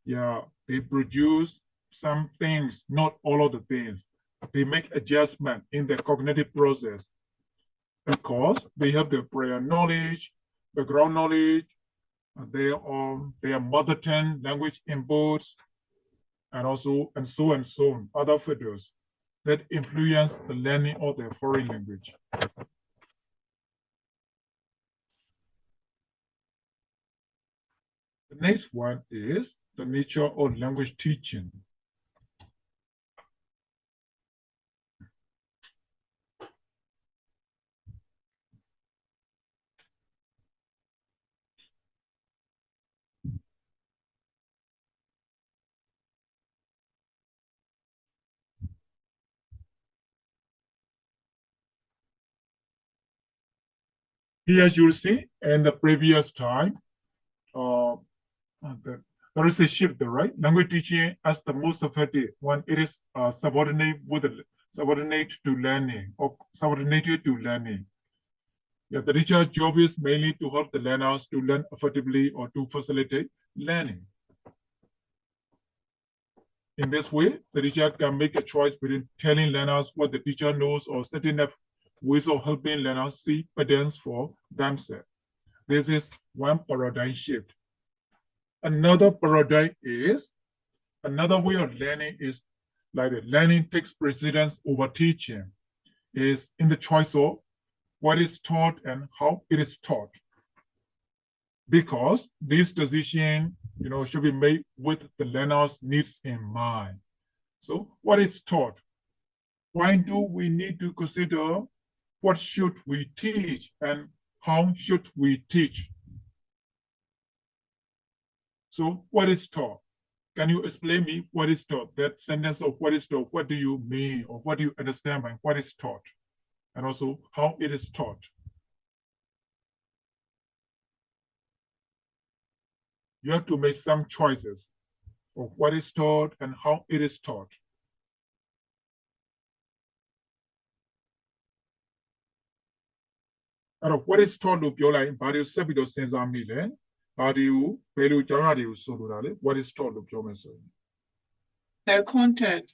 yeah, they produce some things, not all of the things. They make adjustment in the cognitive process because they have the prior knowledge, background knowledge, their mother tongue language inputs, and also and so on, other factors that influence the learning of the foreign language. The next one is the nature of language teaching. Here you'll see in the previous time, there is a shift, right? Language teaching as the most effective when it is subordinate to learning or subordinated to learning. Yeah, the teacher's job is mainly to help the learners to learn effectively or to facilitate learning. In this way, the teacher can make a choice between telling learners what the teacher knows or setting up ways of helping learners see patterns for themselves. This is one paradigm shift. Another paradigm is, another way of learning is like the learning takes precedence over teaching, is in the choice of what is taught and how it is taught. Because this decision, should be made with the learner's needs in mind. So what is taught? Why do we need to consider what should we teach and how should we teach? So what is taught? Can you explain me what is taught? That sentence of what is taught, what do you mean or what do you understand by what is taught? And also how it is taught. You have to make some choices of what is taught and how it is taught. And what is taught လို့ပြောလိုက်ရင်ဘာတွေဆက်ပြီးတော့စဉ်းစားမိလဲဘာတွေကိုဘယ်လိုကြောင်းရတွေကိုဆိုလိုတာလဲ what is taught လို့ပြောမယ်ဆိုရင် The content.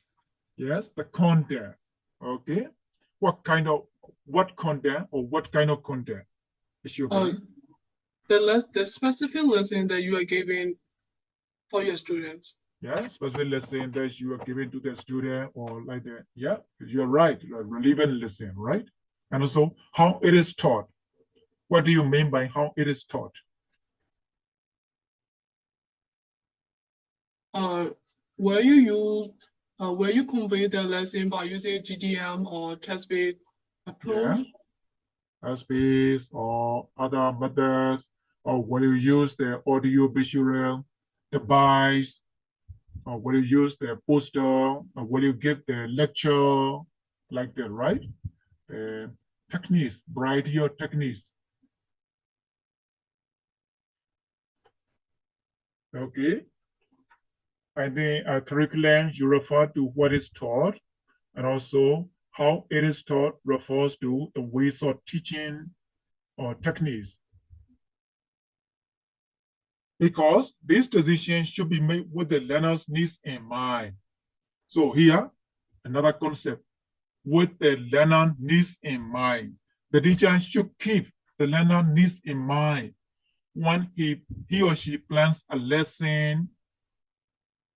Yes, the content. Okay. What kind of content or what kind of content is your The specific lesson that you are giving for your students. Yeah, specific lesson that you are giving to the student or like that. Yeah, you're right. Relevant lesson, right? And also how it is taught. What do you mean by how it is taught? Where you convey the lesson by using GDM or test-based approach? Yeah. Test-based or other methods, or will you use the audio visual device, or will you use the poster, or will you give the lecture like that, right? Techniques, variety of techniques. Okay. And then curriculum, you refer to what is taught, and also how it is taught refers to the ways of teaching or techniques. Because this decision should be made with the learner's needs in mind. So here, another concept, with the learner needs in mind. The teacher should keep the learner needs in mind when he or she plans a lesson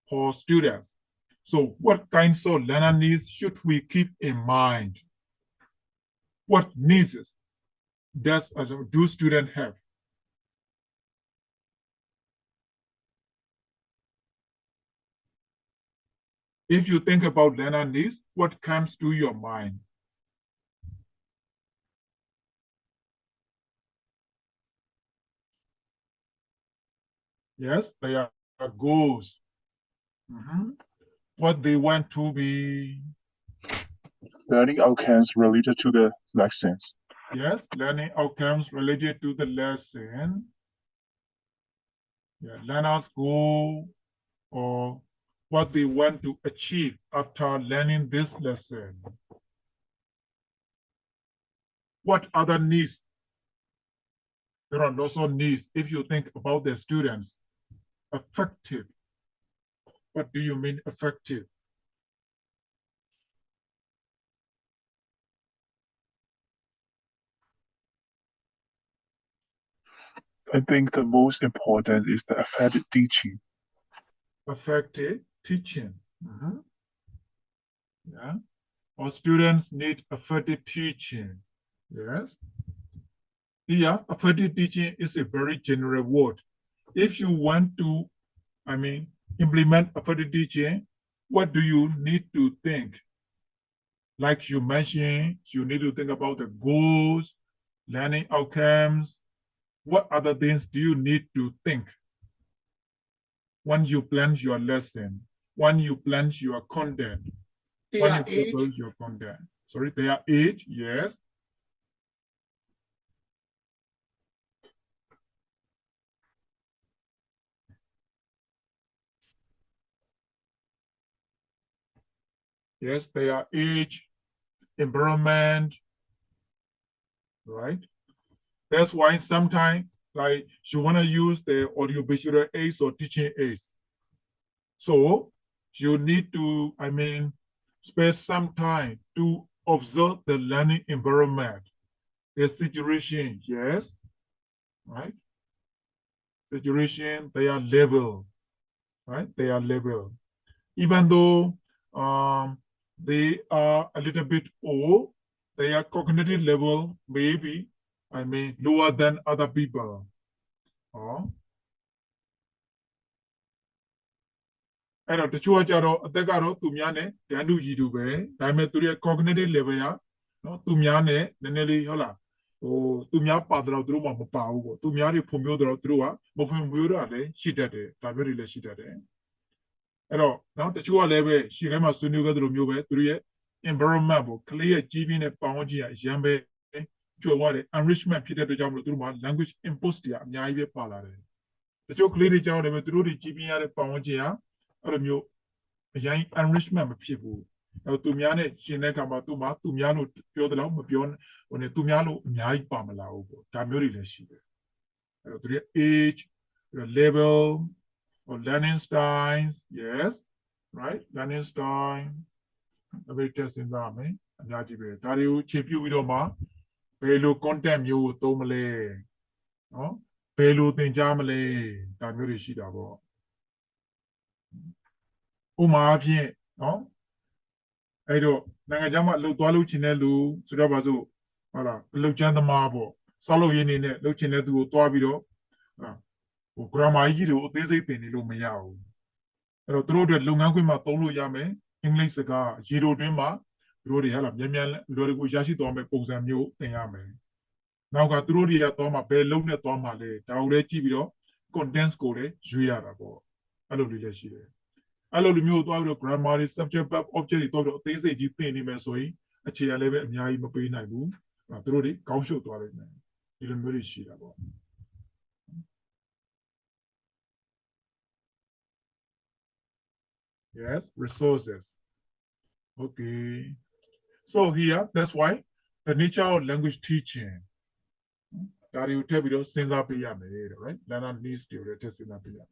for students. So what kinds of learner needs should we keep in mind? What needs do students have? If you think about learner needs, what comes to your mind? Yes, they are goals. What they want to be. Learning outcomes related to the lessons. Yes, learning outcomes related to the lesson. Yeah, learners goal or what they want to achieve after learning this lesson. What other needs? There are also needs if you think about the students. Effective. What do you mean effective? I think the most important is the effective teaching. Effective teaching. Yeah. Our students need effective teaching. Yes. Here, effective teaching is a very general word. If you want to, implement effective teaching, what do you need to think? Like you mentioned, you need to think about the goals, learning outcomes. What other things do you need to think when you plan your lesson, when you plan your content, when you propose your content? Sorry, their age, yes. Yes, their age, environment, right? That's why sometimes, like, you want to use the audiovisual aids or teaching aids. So you need to, spend some time to observe the learning environment, the situation, yes, right? Situation, their level, right? Their level. Even though they are a little bit old, their cognitive level may be, lower than other people.အဲ့တော့တချို့ကကြတော့အသက်ကတော့သူများနဲ့တန်းတူရည်တူပဲဒါပေမဲ့သူရဲ့ cognitive level ကနော်သူများနဲ့နည်းနည်းလေးဟုတ်လားသူများပါတော့သူတို့မှမပါဘူးပေါ့သူများတွေဖွံ့ဖြိုးတော့သူတို့ကမဖွံ့ဖြိုးတော့လည်းရှိတတ်တယ်ဒါမျိုးတွေလည်းရှိတတ်တယ် အဲ့တော့နော်တချို့ကလည်းပဲရှေ့ထဲမှာဆွေးနွေးခဲ့သလိုမျိုးပဲသူတို့ရဲ့ environment ပေါ့ ကလေးရဲ့ကြီးပြင်းတဲ့ပတ်ဝန်းကျင်အရန်ပဲကျွယ်ဝတဲ့ enrichment ဖြစ်တဲ့အတွက်ကြောင့်မလို့သူတို့မှာ language inputs တွေအများကြီးပဲပါလာတယ်တချို့ကလေးတွေကြောင့်လည်းပဲသူတို့တွေကြီးပြင်းရတဲ့ပတ်ဝန်းကျင်ဟာအဲ့လိုမျိုးအရင် enrichment မဖြစ်ဘူးအဲ့သူများနဲ့ရှင်တဲ့အခါမှာသူများလို့ပြောတယ်လို့မပြောဟိုနေသူများလို့အများကြီးပါမလာဘူးပေါ့ဒါမျိုးတွေလည်းရှိတယ်အဲ့တော့သူရဲ့ age level or learning styles yes right learning style အမေတက်စဉ်းစားမယ်အများကြီးပဲဒါတွေကိုခြေပြုပြီးတော့မှဘယ်လို content မျိုးကိုသုံးမလဲနော်ဘယ်လိုသင်ကြားမလဲဒါမျိုးတွေရှိတာပေါ့ဥပမာအဖြစ်နော်အဲ့တော့နိုင်ငံခြားမှာလှုပ်သွားလို့ချင်တဲ့လူဆိုတော့ပါစို့ဟုတ်လားလှုပ်ချမ်းသမားပေါ့စောက်လို့ရင်းနေနဲ့လှုပ်ချင်တဲ့သူကိုတွားပြီးတော့ဟို grammar ကြီးတွေကိုအသေးစိတ်သင်နေလို့မရဘူးအဲ့တော့သူတို့အတွက်လုပ်ငန်းခွင်မှာသုံးလို့ရမယ်အင်္ဂလိပ်စကားရေတိုတွင်းမှာသူတို့တွေဟာလားမြန်လွယ်ကူရရှိသွားမယ်ပုံစံမျိုးသင်ရမယ်နောက်ကသူတို့တွေကသွားမှာဘယ်လုံးနဲ့သွားမှာလဲဒါကိုလည်းကြည့်ပြီးတော့ contents ကိုလည်းရွေးရတာပေါ့အဲ့လိုလေးလည်းရှိတယ်အဲ့လိုလူမျိုးသွားပြီးတော့ grammar တွေ subject verb object တွေတော့အသေးစိတ်ကြီးသင်နေမယ်ဆိုရင်အခြေအလည်းပဲအများကြီးမပေးနိုင်ဘူးသူတို့တွေကောင်းရှုပ်သွားလိမ့်မယ်ဒီလိုမျိုးတွေရှိတာပေါ့Yes, resources. Okay. So here, that's why the nature of language teaching. That you tell me, since up here, right? Then I need to test in up here.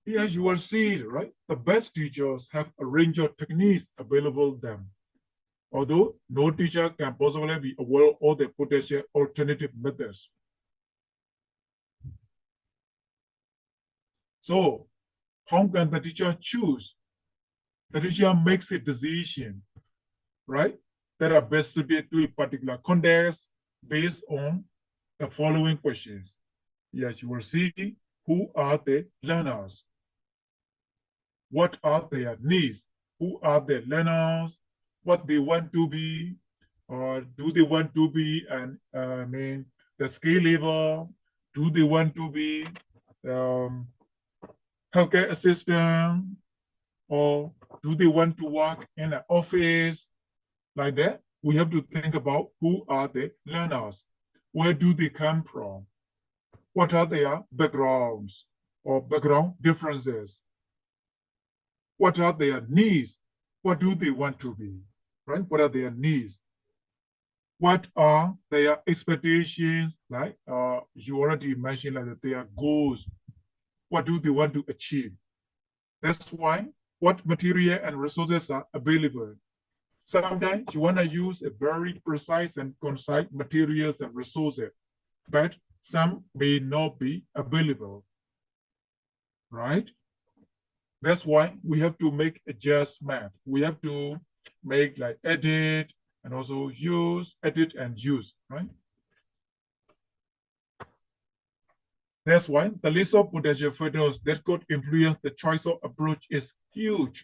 Here you will see, right? The best teachers have a range of techniques available to them. Although no teacher can possibly be aware of all the potential alternative methods. So, how can the teacher choose? The teacher makes a decision, right? That are best suited to a particular context based on the following questions. Yes, you will see who are the learners? What are their needs? Who are the learners? What they want to be? Or do they want to be the skill level? Do they want to be healthcare assistant, or do they want to work in an office like that? We have to think about who are the learners, where do they come from, what are their backgrounds or background differences, what are their needs, what do they want to be, right? What are their needs? What are their expectations, like you already mentioned like their goals. What do they want to achieve? That's why what material and resources are available. Sometimes you want to use a very precise and concise materials and resources, but some may not be available, right? That's why we have to make adjustment. We have to make like edit and also use, edit and use, right? That's why the list of potential factors that could influence the choice of approach is huge.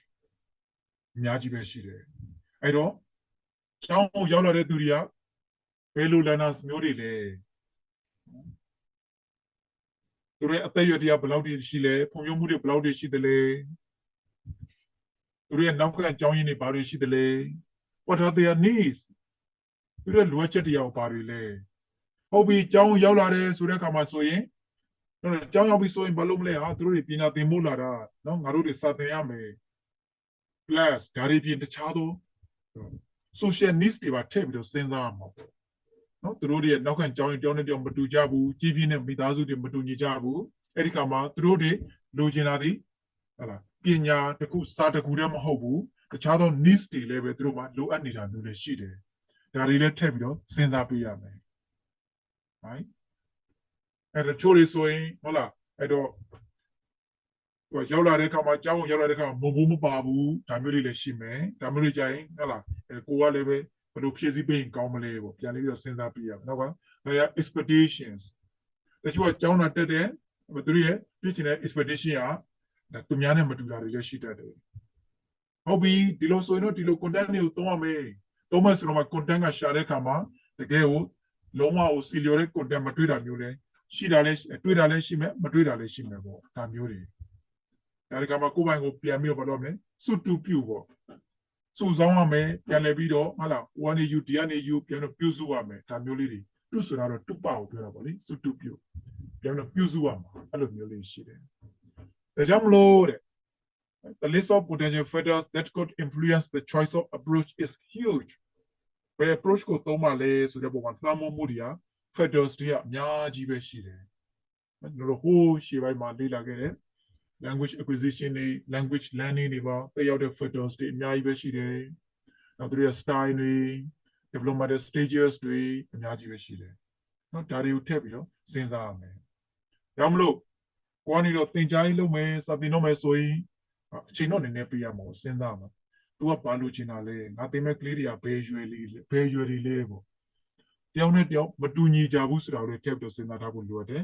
အများကြီးပဲရှိတယ်။အဲ့တော့ကျောင်းရောက်လာတဲ့သူတွေကဘယ်လို learners မျိုးတွေလဲ။သူတို့အသက်အရွယ်တွေကဘယ်လောက်ရှိလဲ။ဖွံ့ဖြိုးမှုတွေဘယ်လောက်ရှိသလဲ။သူတို့ရဲ့နောက်ခံအကြောင်းရင်းတွေဘာတွေရှိသလဲ။ What are their needs? သူတို့လိုအပ်ချက်တွေရောဘာတွေလဲ။ဟုတ်ပြီကျောင်းရောက်လာတယ်ဆိုတဲ့အခါမှာဆိုရင်ကျောင်းရောက်ပြီဆိုရင်ဘာလို့မလဲဟာသူတို့တွေပညာသင်ဖို့လာတာနော်ငါတို့တွေစာသင်ရမယ် plus ဒါတွေပြင်တခြားသော social needs တွေပါထည့်ပြီးတော့စဉ်းစားရမှာပေါ့နော်သူတို့တွေရဲ့နောက်ခံကျောင်းရင်ကျောင်းနဲ့ကျောင်းမတူကြဘူးကြီးပြင်းတဲ့မိသားစုတွေမတူညီကြဘူးအဲ့ဒီခါမှာသူတို့တွေလိုချင်တာဒီဟုတ်လားပညာတစ်ခုစာတစ်ခုတည်းမဟုတ်ဘူးတခြားသော needs တွေလည်းပဲသူတို့မှာလိုအပ်နေတာမျိုးလည်းရှိတယ်ဒါတွေလည်းထည့်ပြီးတော့စဉ်းစားပေးရမယ် right အဲ့တော့ချိုးရဆိုရင်ဟုတ်လားအဲ့တော့ရောက်လာတဲ့အခါမှာကျောင်းရောက်လာတဲ့အခါမဘိုးမပါဘူးဒါမျိုးတွေလည်းရှိမယ်ဒါမျိုးတွေကြရင်ဟုတ်လားကိုကလည်းပဲဘယ်လိုဖြည့်ဆည်းပေးရင်ကောင်းမလဲပေါ့ပြန်ပြီးတော့စဉ်းစားပြရအောင်နောက်က expectations တချို့ကကျောင်းလာတက်တဲ့သူတို့ရဲ့ပြည့်ချင်တဲ့ expectation ကသူများနဲ့မတူတာတွေလည်းရှိတတ်တယ်ဟုတ်ပြီဒီလိုဆိုရင်တော့ဒီလို content တွေကိုသုံးရမယ်သုံးမယ်ဆိုတော့ content ကရှာတဲ့အခါမှာတကယ်ကိုလုံးဝကိုစီလျော်တဲ့ content မတွေ့တာမျိုးလဲ ရှိတာလည်းတွေ့တာလည်းရှိမယ်မတွေ့တာလည်းရှိမယ်ပေါ့ဒါမျိုးတွေဒါကမှကိုယ်ပိုင်ကိုပြန်ပြီးတော့ဘာလို့မလဲစွတ်တူပြုတ်ပေါ့စုဆောင်ရမယ်ပြန်လဲပြီးတော့ဟုတ်လားဟိုကနေယူဒီကနေယူပြန်တော့ပြုစုရမယ်ဒါမျိုးလေးတွေတွဆိုတာတော့တူပါကိုပြောတာပေါ့လေစွတ်တူပြုတ်ပြန်တော့ပြုစုရမှာအဲ့လိုမျိုးလေးရှိတယ်ဒါကြောင့်မလို့တဲ့ The list of potential factors that could influence the choice of approach is huge ဘယ် approach ကိုသုံးမှလဲဆိုတဲ့ပုံမှာလွှမ်းမိုးမှုတွေက factors တွေကအများကြီးပဲရှိတယ်တို့ဟိုးရှေ့ပိုင်းမှာလေ့လာခဲ့တဲ့ language acquisition တွေ language learning တွေပါတက်ရောက်တဲ့ factors တွေအများကြီးပဲရှိတယ်နောက်သူရဲ့ style တွေ development stages တွေအများကြီးပဲရှိတယ်နော်ဒါတွေကိုထည့်ပြီးတော့စဉ်းစားရမယ်ဒါမှမဟုတ်ကိုကနေတော့သင်ကြားရေးလုပ်မယ်စာသင်တော့မယ်ဆိုရင်အချိန်တော့နည်းနည်းပေးရမှာစဉ်းစားမှာသူကဘာလို့ချင်တာလဲငါသင်မဲ့ကလေးတွေကဘယ်ရွယ်လေးဘယ်ရွယ်တွေလဲပေါ့တယောက်နဲ့တယောက်မတူညီကြဘူးဆိုတာကိုထည့်ပြီးတော့စဉ်းစားထားဖို့လိုတယ်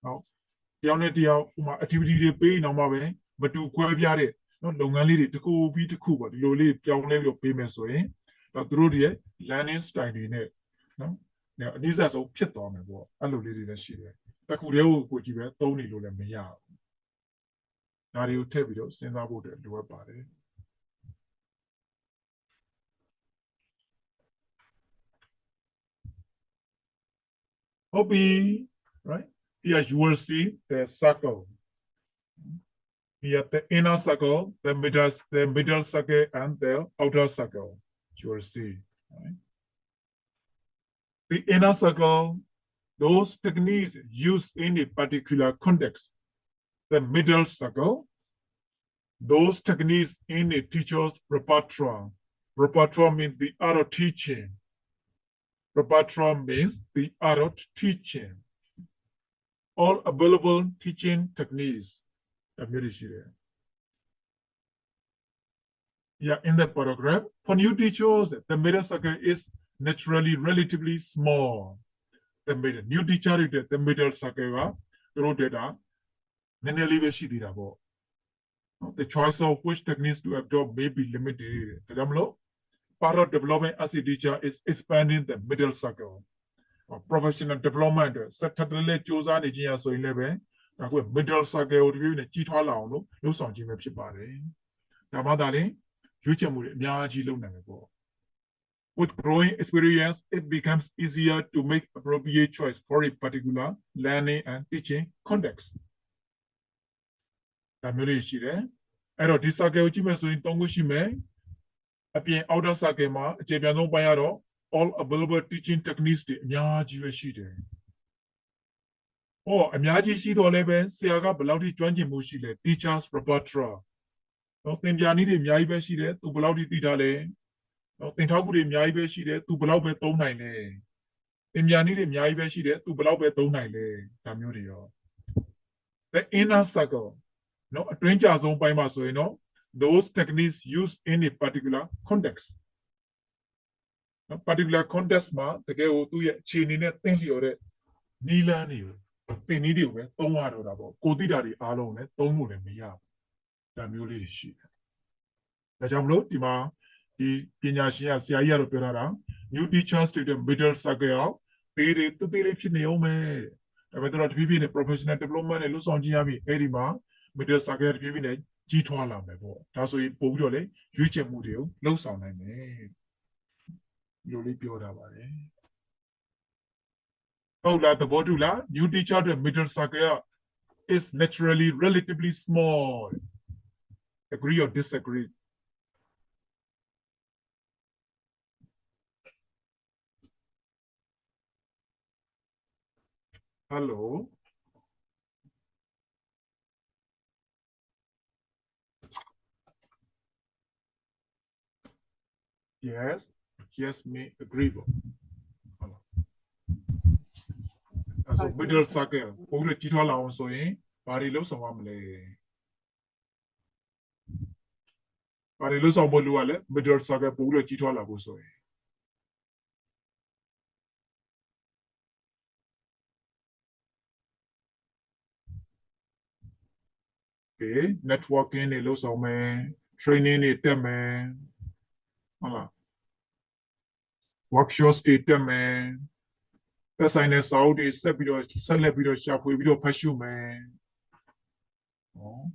ဟုတ်တယောက်နဲ့တယောက်ဥမာ activity တွေပေးနေတော့မှပဲမတူခွဲပြားတဲ့နော်လုပ်ငန်းလေးတွေတစ်ခုပြီးတစ်ခုပေါ့ဒီလိုလေးပြောင်းလဲပြီးတော့ပေးမယ်ဆိုရင်တော့သူတို့တွေရဲ့ learning style တွေနဲ့နော်အနည်းဆုံးဖြစ်သွားမယ်ပေါ့အဲ့လိုလေးတွေလည်းရှိတယ်တစ်ခုတည်းကိုကြည့်ပဲသုံးနေလို့လည်းမရဘူးဒါတွေကိုထည့်ပြီးတော့စဉ်းစားဖို့လိုအပ်ပါတယ် Hoping, right? Here you will see the circle. Here the inner circle, the middle circle, and the outer circle. You will see. Right? The inner circle, those techniques used in a particular context. The middle circle, those techniques in a teacher's repertoire. Repertoire means the art of teaching. Repertoire means the art of teaching. All available teaching techniques. Yeah, in the paragraph, for new teachers, the middle circle is naturally relatively small. The new teacher, the middle circle, the choice of which techniques to adopt may be limited. Part of development as a teacher is expanding the middle circle. Professional development, sectorally chosen engineer so 11, middle circle review the G12 long, no song Jimmy Pibari. Tamadali, future with growing experience, it becomes easier to make appropriate choice for a particular learning and teaching context. Tamili Ero disage Jimmy so in Tongushime. Appear outer Sakema, Jabiano Bayaro, all available teaching techniques, Myaji Shide. Oh, a Myaji Shido Lebe, Siaga, Belauti Twenty Mushile, teachers repertoire. Nothing Yanidi Myaibe Shide, to Belauti Titale. Nothing Tabu Myaibe Shide, to Belaube Tonine. Imyanidi Myaibe Shide, to Belaube Tonine, Tamurio. The inner circle, no, a stranger zone by Masoino. Those techniques used in a particular context. A particular context ma, the girl to a chin thing or Nila new. They need you with Tomaro about Kodidari alone, Tomu and Mia. The muley sheep. The Jamlo, Tima, the Pinyashia, Siaya Perara, new teachers to the middle circle, paid it to be rich in Neome. A method of giving a professional development and Luson Giami, Edima, middle circle giving a G12 လာမယ်ပေါ့ဒါဆိုရင်ပို့ပြီးတော့လေရွေးချယ်မှုတွေကိုလှုပ်ဆောင်နိုင်မယ်ဒီလိုလေးပြောတာပါတယ်ဟုတ်လားသဘောတူလား new teacher တဲ့ middle circle is naturally relatively small agree or disagree hello yes may agreeable as a middle circle ပို့လို့ကြီးထွားလာအောင်ဆိုရင်ဘာတွေလုပ်ဆောင်ရမလဲဘာတွေလုပ်ဆောင်ဖို့လိုရလဲ middle circle ပို့လို့ကြီးထွားလာဖို့ဆိုရင် okay networking တွေလုပ်ဆောင်မယ် training တွေတက်မယ်ဟုတ်လား workshops တွေတက်မယ် သက်ဆိုင်တဲ့စာအုပ်တွေဆက်လက်ပြီးတော့ရှာဖွေပြီးတော့ဖတ်ရှုမယ်။နော်။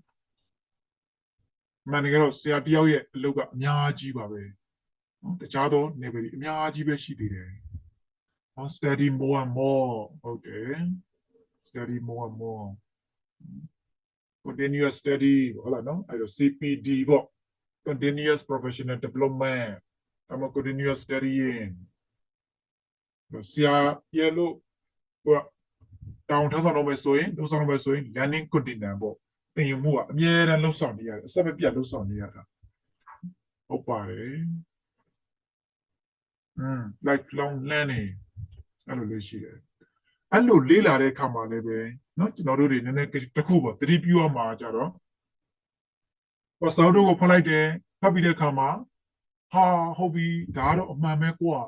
မှန်တကယ်တော့ဆရာတယောက်ရဲ့အလုပ်ကအများကြီးပါပဲ။နော်။တခြားသောနယ်ပယ်တွေအများကြီးပဲရှိသေးတယ်။နော် study more and more ဟုတ်တယ်။ study more and more continuous study ဟုတ်လားနော်အဲ့တော့ CPD ပေါ့ continuous professional development ဒါမှ continuous studying ဆရာရဲ့လို့ဟိုတောင်းထားဆောင်တော့မယ်ဆိုရင်လုပ်ဆောင်တော့မယ်ဆိုရင် learning continuum ပေါ့သင်ယူမှုကအများအားလှုပ်ဆောင်နေရတယ်အစမပြတ်လှုပ်ဆောင်နေရတာဟုတ်ပါတယ်lifelong learning အဲ့လိုလေးရှိတယ်အဲ့လိုလေ့လာတဲ့အခါမှာလည်းပဲเนาะကျွန်တော်တို့တွေနည်းနည်းတစ်ခုပေါ့သတိပြုရမှာကြတော့စာအုပ်ကိုဖတ်လိုက်တယ်ဖတ်ပြီးတဲ့အခါမှာဟာဟုတ်ပြီဒါကတော့အမှန်ပဲကွာ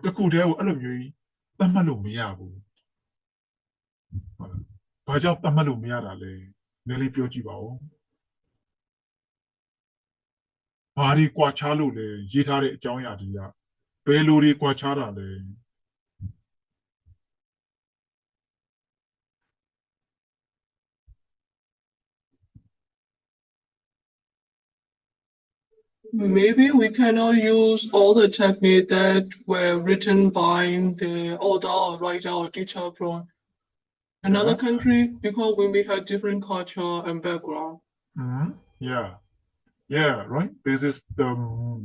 တစ်ခုတည်းကိုအဲ့လိုမျိုးကြီးသတ်မှတ်လို့မရဘူးဟုတ်လားဘာကြောင့်သတ်မှတ်လို့မရတာလဲနည်းလေးပြောကြည့်ပါဦးဘာတွေကွာခြားလို့လဲရေးထားတဲ့အကြောင်းအရာတွေကဘယ်လိုတွေကွာခြားတာလဲ Maybe we cannot use all the techniques that were written by the author or writer or teacher from another country because we may have different culture and background. Yeah, right. This is the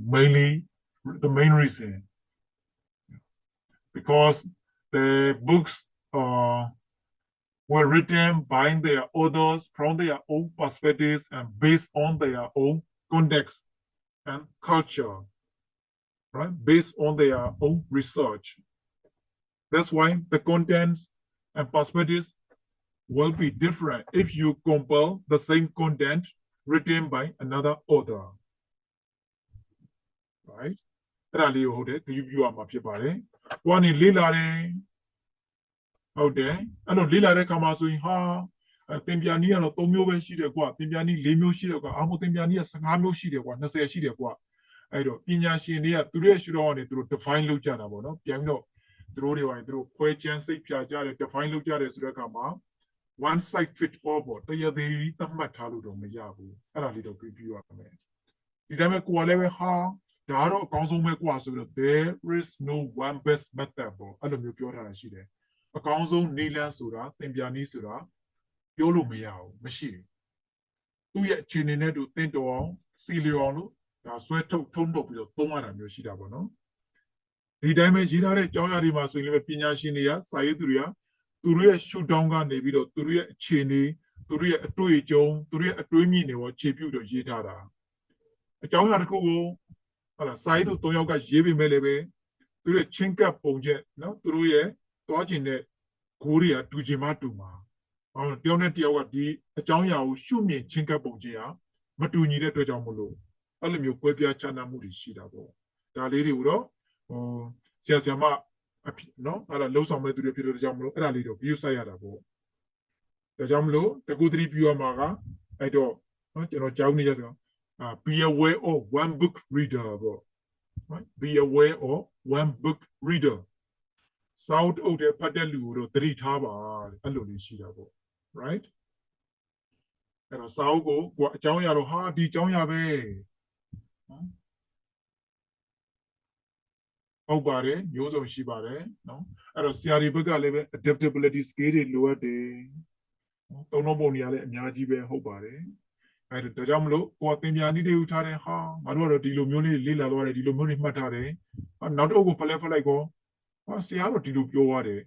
main reason because the books were written by their authors from their own perspectives and based on their own context and culture, right? Based on their own research. That's why the contents and perspectives will be different if you compare the same content written by another author. Right? အဲ့ဒါလေးကိုဟုတ်တယ်ဒီ view ရမှာဖြစ်ပါတယ်။ကိုကနေလေးလာတယ်။ဟုတ်တယ်။အဲ့တော့လေးလာတဲ့ခါမှာဆိုရင်ဟာသင်ပြာနည်းကတော့3မျိုးပဲရှိတယ်ကွာ။သင်ပြာနည်း4မျိုးရှိတယ်ကွာ။အားမသင်ပြာနည်းက15မျိုးရှိတယ်ကွာ20ရှိတယ်ကွာ။အဲ့တော့ပညာရှင်တွေကသူတို့ရဲ့ရှုထောင့်ကနေသူတို့ define လုပ်ကြတာပေါ့နော်။ပြန်ပြီးတော့သူတို့တွေကနေသူတို့ခွဲခြမ်းစိတ်ဖြာကြတယ် define လုပ်ကြတယ်ဆိုတဲ့အခါမှာ one size fit all ပေါ့တရားသေးသတ်မှတ်ထားလို့တော့မရဘူးအဲ့ဒါလေးတော့ review ရမယ်ဒီတိုင်းပဲကိုယ်လည်းပဲဟာဒါကတော့အကောင်းဆုံးပဲကွာဆိုတော့ there is no one best method ပေါ့အဲ့လိုမျိုးပြောထားတာရှိတယ်အကောင်းဆုံးနည်းလမ်းဆိုတာသင်ပြနည်းဆိုတာပြောလို့မရဘူးမရှိဘူးသူ့ရဲ့အခြေအနေနဲ့သူသင်တော်အောင်စီလျော်အောင်လို့ဒါဆွဲထုတ်ထုံးထုတ်ပြီးတော့သုံးရတာမျိုးရှိတာပေါ့နော်ဒီတိုင်းပဲရေးထားတဲ့အကြောင်းအရာတွေမှာဆိုရင်လည်းပညာရှင်တွေကစာရေးသူတွေကသူတို့ရဲ့ရှုထောင့်ကနေပြီးတော့သူတို့ရဲ့အခြေအနေသူတို့ရဲ့အတွေ့အကြုံသူတို့ရဲ့အတွေးမြင်တွေပေါ်ခြေပြုတော့ရေးထားတာအကြောင်းအရာတစ်ခုကိုဟုတ်လားစာရေးသူ၃ယောက်ကရေးပေမဲ့လည်းပဲသူတို့ရဲ့ချင်းကပ်ပုံချက်နော်သူတို့ရဲ့တွားကျင်တဲ့ဂိုးတွေကတူချင်မှတူမှာဟောတယောက်နဲ့တယောက်ကဒီအကြောင်းအရာကိုရှုမြင်ချင်းကပ်ပုံချက်ဟာမတူညီတဲ့အတွက်ကြောင့်မလို့အဲ့လိုမျိုးကွဲပြားခြားနားမှုတွေရှိတာပေါ့ဒါလေးတွေကိုတော့ဆရာမနော်အဲ့ဒါလှုပ်ဆောင်မဲ့သူတွေဖြစ်လို့ကြောင့်မလို့အဲ့ဒါလေးတော့ view ဆိုင်ရတာပေါ့ဒါကြောင့်မလို့တကူ3 view မှာကအဲ့တော့နော်ကျွန်တော်ကြောင်းနေရဆိုbe aware of one book reader ပေါ့နော် be aware of one book reader စောင့်အုပ်တဲ့ဖတ်တဲ့လူကိုတော့သတိထားပါအဲ့လိုလေးရှိတာပေါ့ right အဲ့တော့စောင့်ကိုကိုအကြောင်းအရာတော့ဟာဒီအကြောင်းအရာပဲနော်ဟုတ်ပါတယ်မျိုးစုံရှိပါတယ်နော်အဲ့တော့ဆရာတွေဘက်ကလည်းပဲ adaptability skill တွေလိုအပ်တယ်နော်သုံးလုံးပုံတွေကလည်းအများကြီးပဲဟုတ်ပါတယ်အဲ့ဒါကြောင့်မလို့ကိုယ်သင်ပြနည်းတွေယူထားတယ်ဟာငါတို့ကတော့ဒီလိုမျိုးလေးလေ့လာသွားတယ်ဒီလိုမျိုးလေးမှတ်ထားတယ်နောက်တစ်အုပ်ကိုဖလဲဖလိုက်ကောဟာဆရာတော့ဒီလိုပြောရတယ်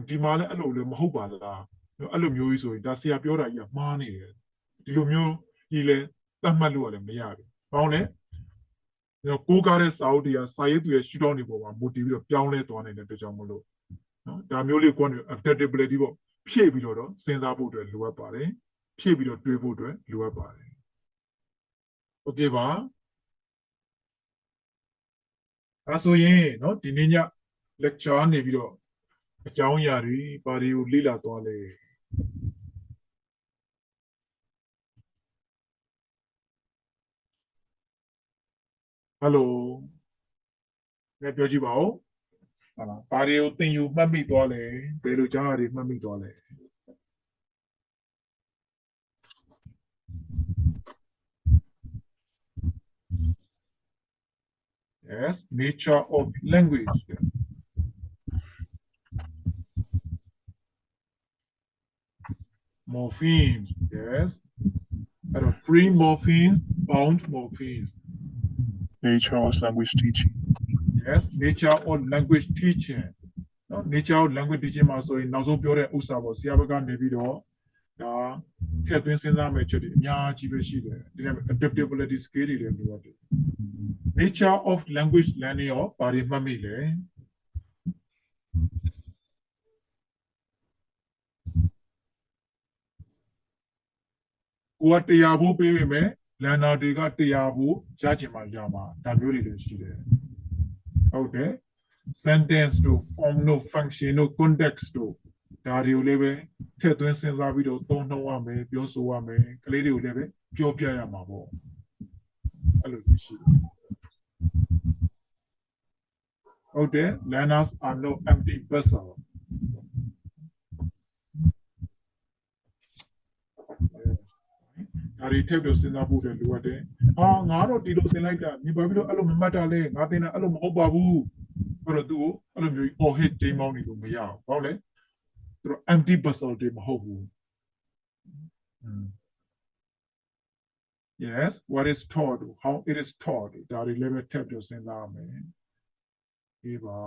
ဒီမှာလည်းအဲ့လိုလည်းမဟုတ်ပါလားအဲ့လိုမျိုးကြီးဆိုရင်ဒါဆရာပြောတာကြီးကမှားနေတယ်ဒီလိုမျိုးကြီးလဲသတ်မှတ်လို့လည်းမရဘူးဘာလို့လဲကိုးကားတဲ့စာအုပ်တွေကစာရေးသူရဲ့ရှုထောင့်တွေပေါ်မှာမူတည်ပြီးတော့ပြောင်းလဲသွားနေတဲ့အတွက်ကြောင့်မလို့နော်ဒါမျိုးလေးကိုယ်က adaptability ပေါ့ဖြည့်ပြီးတော့စဉ်းစားဖို့အတွက်လိုအပ်ပါတယ်ဖြည့်ပြီးတော့တွေးဖို့အတွက်လိုအပ်ပါတယ်โอเคပါအဲဆိုရင်နော်ဒီနေ့ည lecture နေပြီးတော့အကြောင်းအရာတွေဘာတွေကိုလေ့လာသွားလဲဟယ်လိုပြောကြည့်ပါဦး Voilà. ဘာတွေကိုသင်ယူမှတ်မိသွားလဲဘယ်လိုကြားရတွေမှတ်မိသွားလဲ Yes, nature of language. Morphemes, yes. And free morphemes, bound morphemes. Nature of language teaching. Yes, nature of language teaching. No, nature of language teaching မှာဆိုရင်နောက်ဆုံးပြောတဲ့ဥစ္စာပေါ့ဆရာဘက်ကနေပြီးတော့ဒါထည့်သွင်းစဉ်းစားမယ့်ချက်တွေအများကြီးပဲရှိတယ်ဒီနေ့ adaptability skill တွေလည်းပြောတယ် nature of language learning ရောဘာတွေမှတ်မိလဲ ကိုကတရားဖို့ပေးပေမဲ့လန်နာတွေကတရားဖို့ရချင်မှရမှာဒါမျိုးတွေလည်းရှိတယ်ဟုတ်တယ် sentence တို့ form တို့ function တို့ context တို့ဒါတွေကိုလည်းပဲထည့်သွင်းစဉ်းစားပြီးတော့သုံးနှုန်းရမယ်ပြောဆိုရမယ်ကလေးတွေကိုလည်းပဲပြောပြရမှာပေါ့အဲ့လိုရှိတယ်ဟုတ်တယ် learners are no empty vesselဒါတွေထည့်ပြီးစဉ်းစားဖို့လည်းလိုအပ်တယ်ဟာငါတော့ဒီလိုသင်လိုက်တာညီပါပြီးတော့အဲ့လိုမမှတ်တာလဲငါသင်တာအဲ့လိုမဟုတ်ပါဘူးအဲ့တော့သူ့ကိုအဲ့လိုမျိုး all hit ချိန်မောင်းနေလို့မရဘူးဟုတ်လဲသူတို့ empty vessel တွေမဟုတ်ဘူး yes what is taught how it is taught ဒါတွေလည်းပဲထည့်ပြီးစဉ်းစားရမယ်ဒီပါ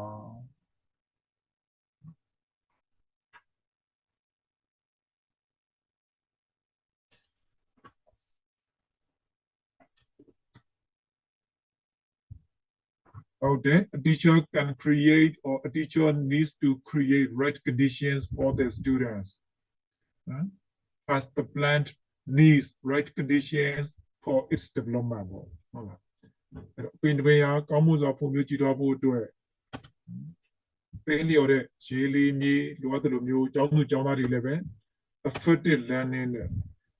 Okay, a teacher can create or a teacher needs to create right conditions for their students. As the plant needs right conditions for its development. ဟုတ်လားအဲ့တော့ပင်ပင်ရာကောင်းမှုစွာဖွံ့ဖြိုးကြည်တော်ဖို့အတွက်ပေးလျော်တဲ့ရေလီမြေလိုအပ်တဲ့လိုမျိုးကျောင်းသူကျောင်းသားတွေလည်းပဲ effective learning နဲ့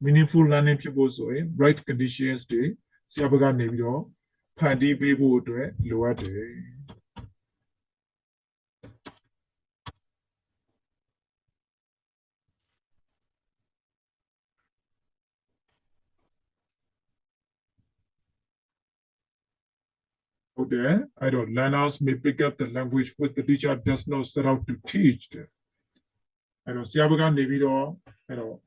meaningful learning ဖြစ်ဖို့ဆိုရင် right conditions တွေဆရာဘက်ကနေပြီးတော့ဖန်တီးပေးဖို့အတွက်လိုအပ်တယ် Okay, I don't learners may pick up the language which the teacher does not set out to teach them. I don't see how we can maybe I don't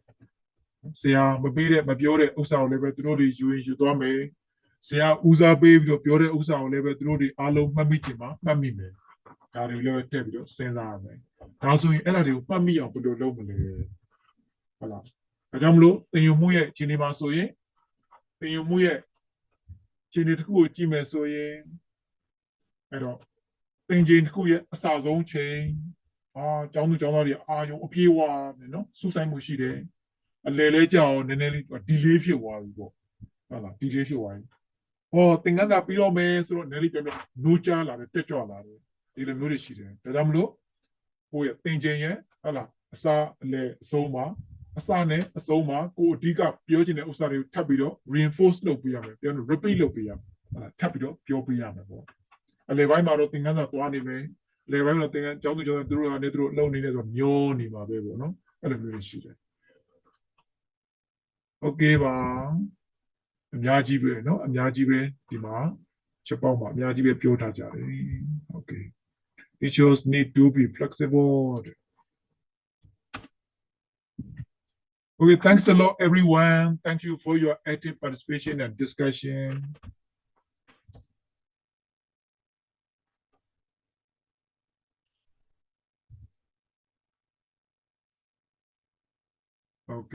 see how maybe my beauty usa level through the you do me. See how usa baby the beauty usa level through the alo mamitima, mamime. Carry level table, send that way. Now so in Ella, mammy up with the local. I don't know, then you muye, chinima soye, then you muye. ချင်းတစ်ခုကိုကြည့်မယ်ဆိုရင်အဲ့တော့သင်ချင်းတစ်ခုရဲ့အစဆုံးချိန်ကျောင်းသူကျောင်းသားတွေအာယုံအပြေးဝမယ်နော်စူးစိုက်မှုရှိတယ်အလဲလဲကြောင်နည်းနည်းလေး delay ဖြစ်သွားပြီပေါ့ဟုတ်လား delay ဖြစ်သွားပြီသင်္ကန်းသာပြီးတော့မယ်ဆိုတော့နည်းလေးပြန်ပြန်နိုးချလာတယ်တက်ကြွလာတယ်ဒီလိုမျိုးတွေရှိတယ်ဒါကြောင့်မလို့ကိုယ့်ရဲ့သင်ချင်းရဲ့ဟုတ်လားအစအလဲအဆုံးမှာအစနဲ့အဆုံးမှာကိုအဓိကပြောချင်တဲ့ဥစ္စာတွေကိုထပ်ပြီးတော့ reinforce လုပ်ပေးရမယ်ပြောလို့ repeat လုပ်ပေးရမယ်ထပ်ပြီးတော့ပြောပေးရမယ်ပေါ့အလေပိုင်းမှာတော့သင်္ကန်းစာသွားနေမယ်အလေပိုင်းမှာသင်္ကန်းကျောင်းသူကျောင်းသားတို့ကနေတို့လုံနေတယ်ဆိုတော့မျောနေမှာပဲပေါ့နော်အဲ့လိုမျိုးရှိတယ် Okay ပါအများကြီးပဲเนาะအများကြီးပဲဒီမှာချက်ပေါက်မှာအများကြီးပဲပြောထားကြတယ် Okay teachers need to be flexible Okay, thanks a lot, everyone. Thank you for your active participation and discussion.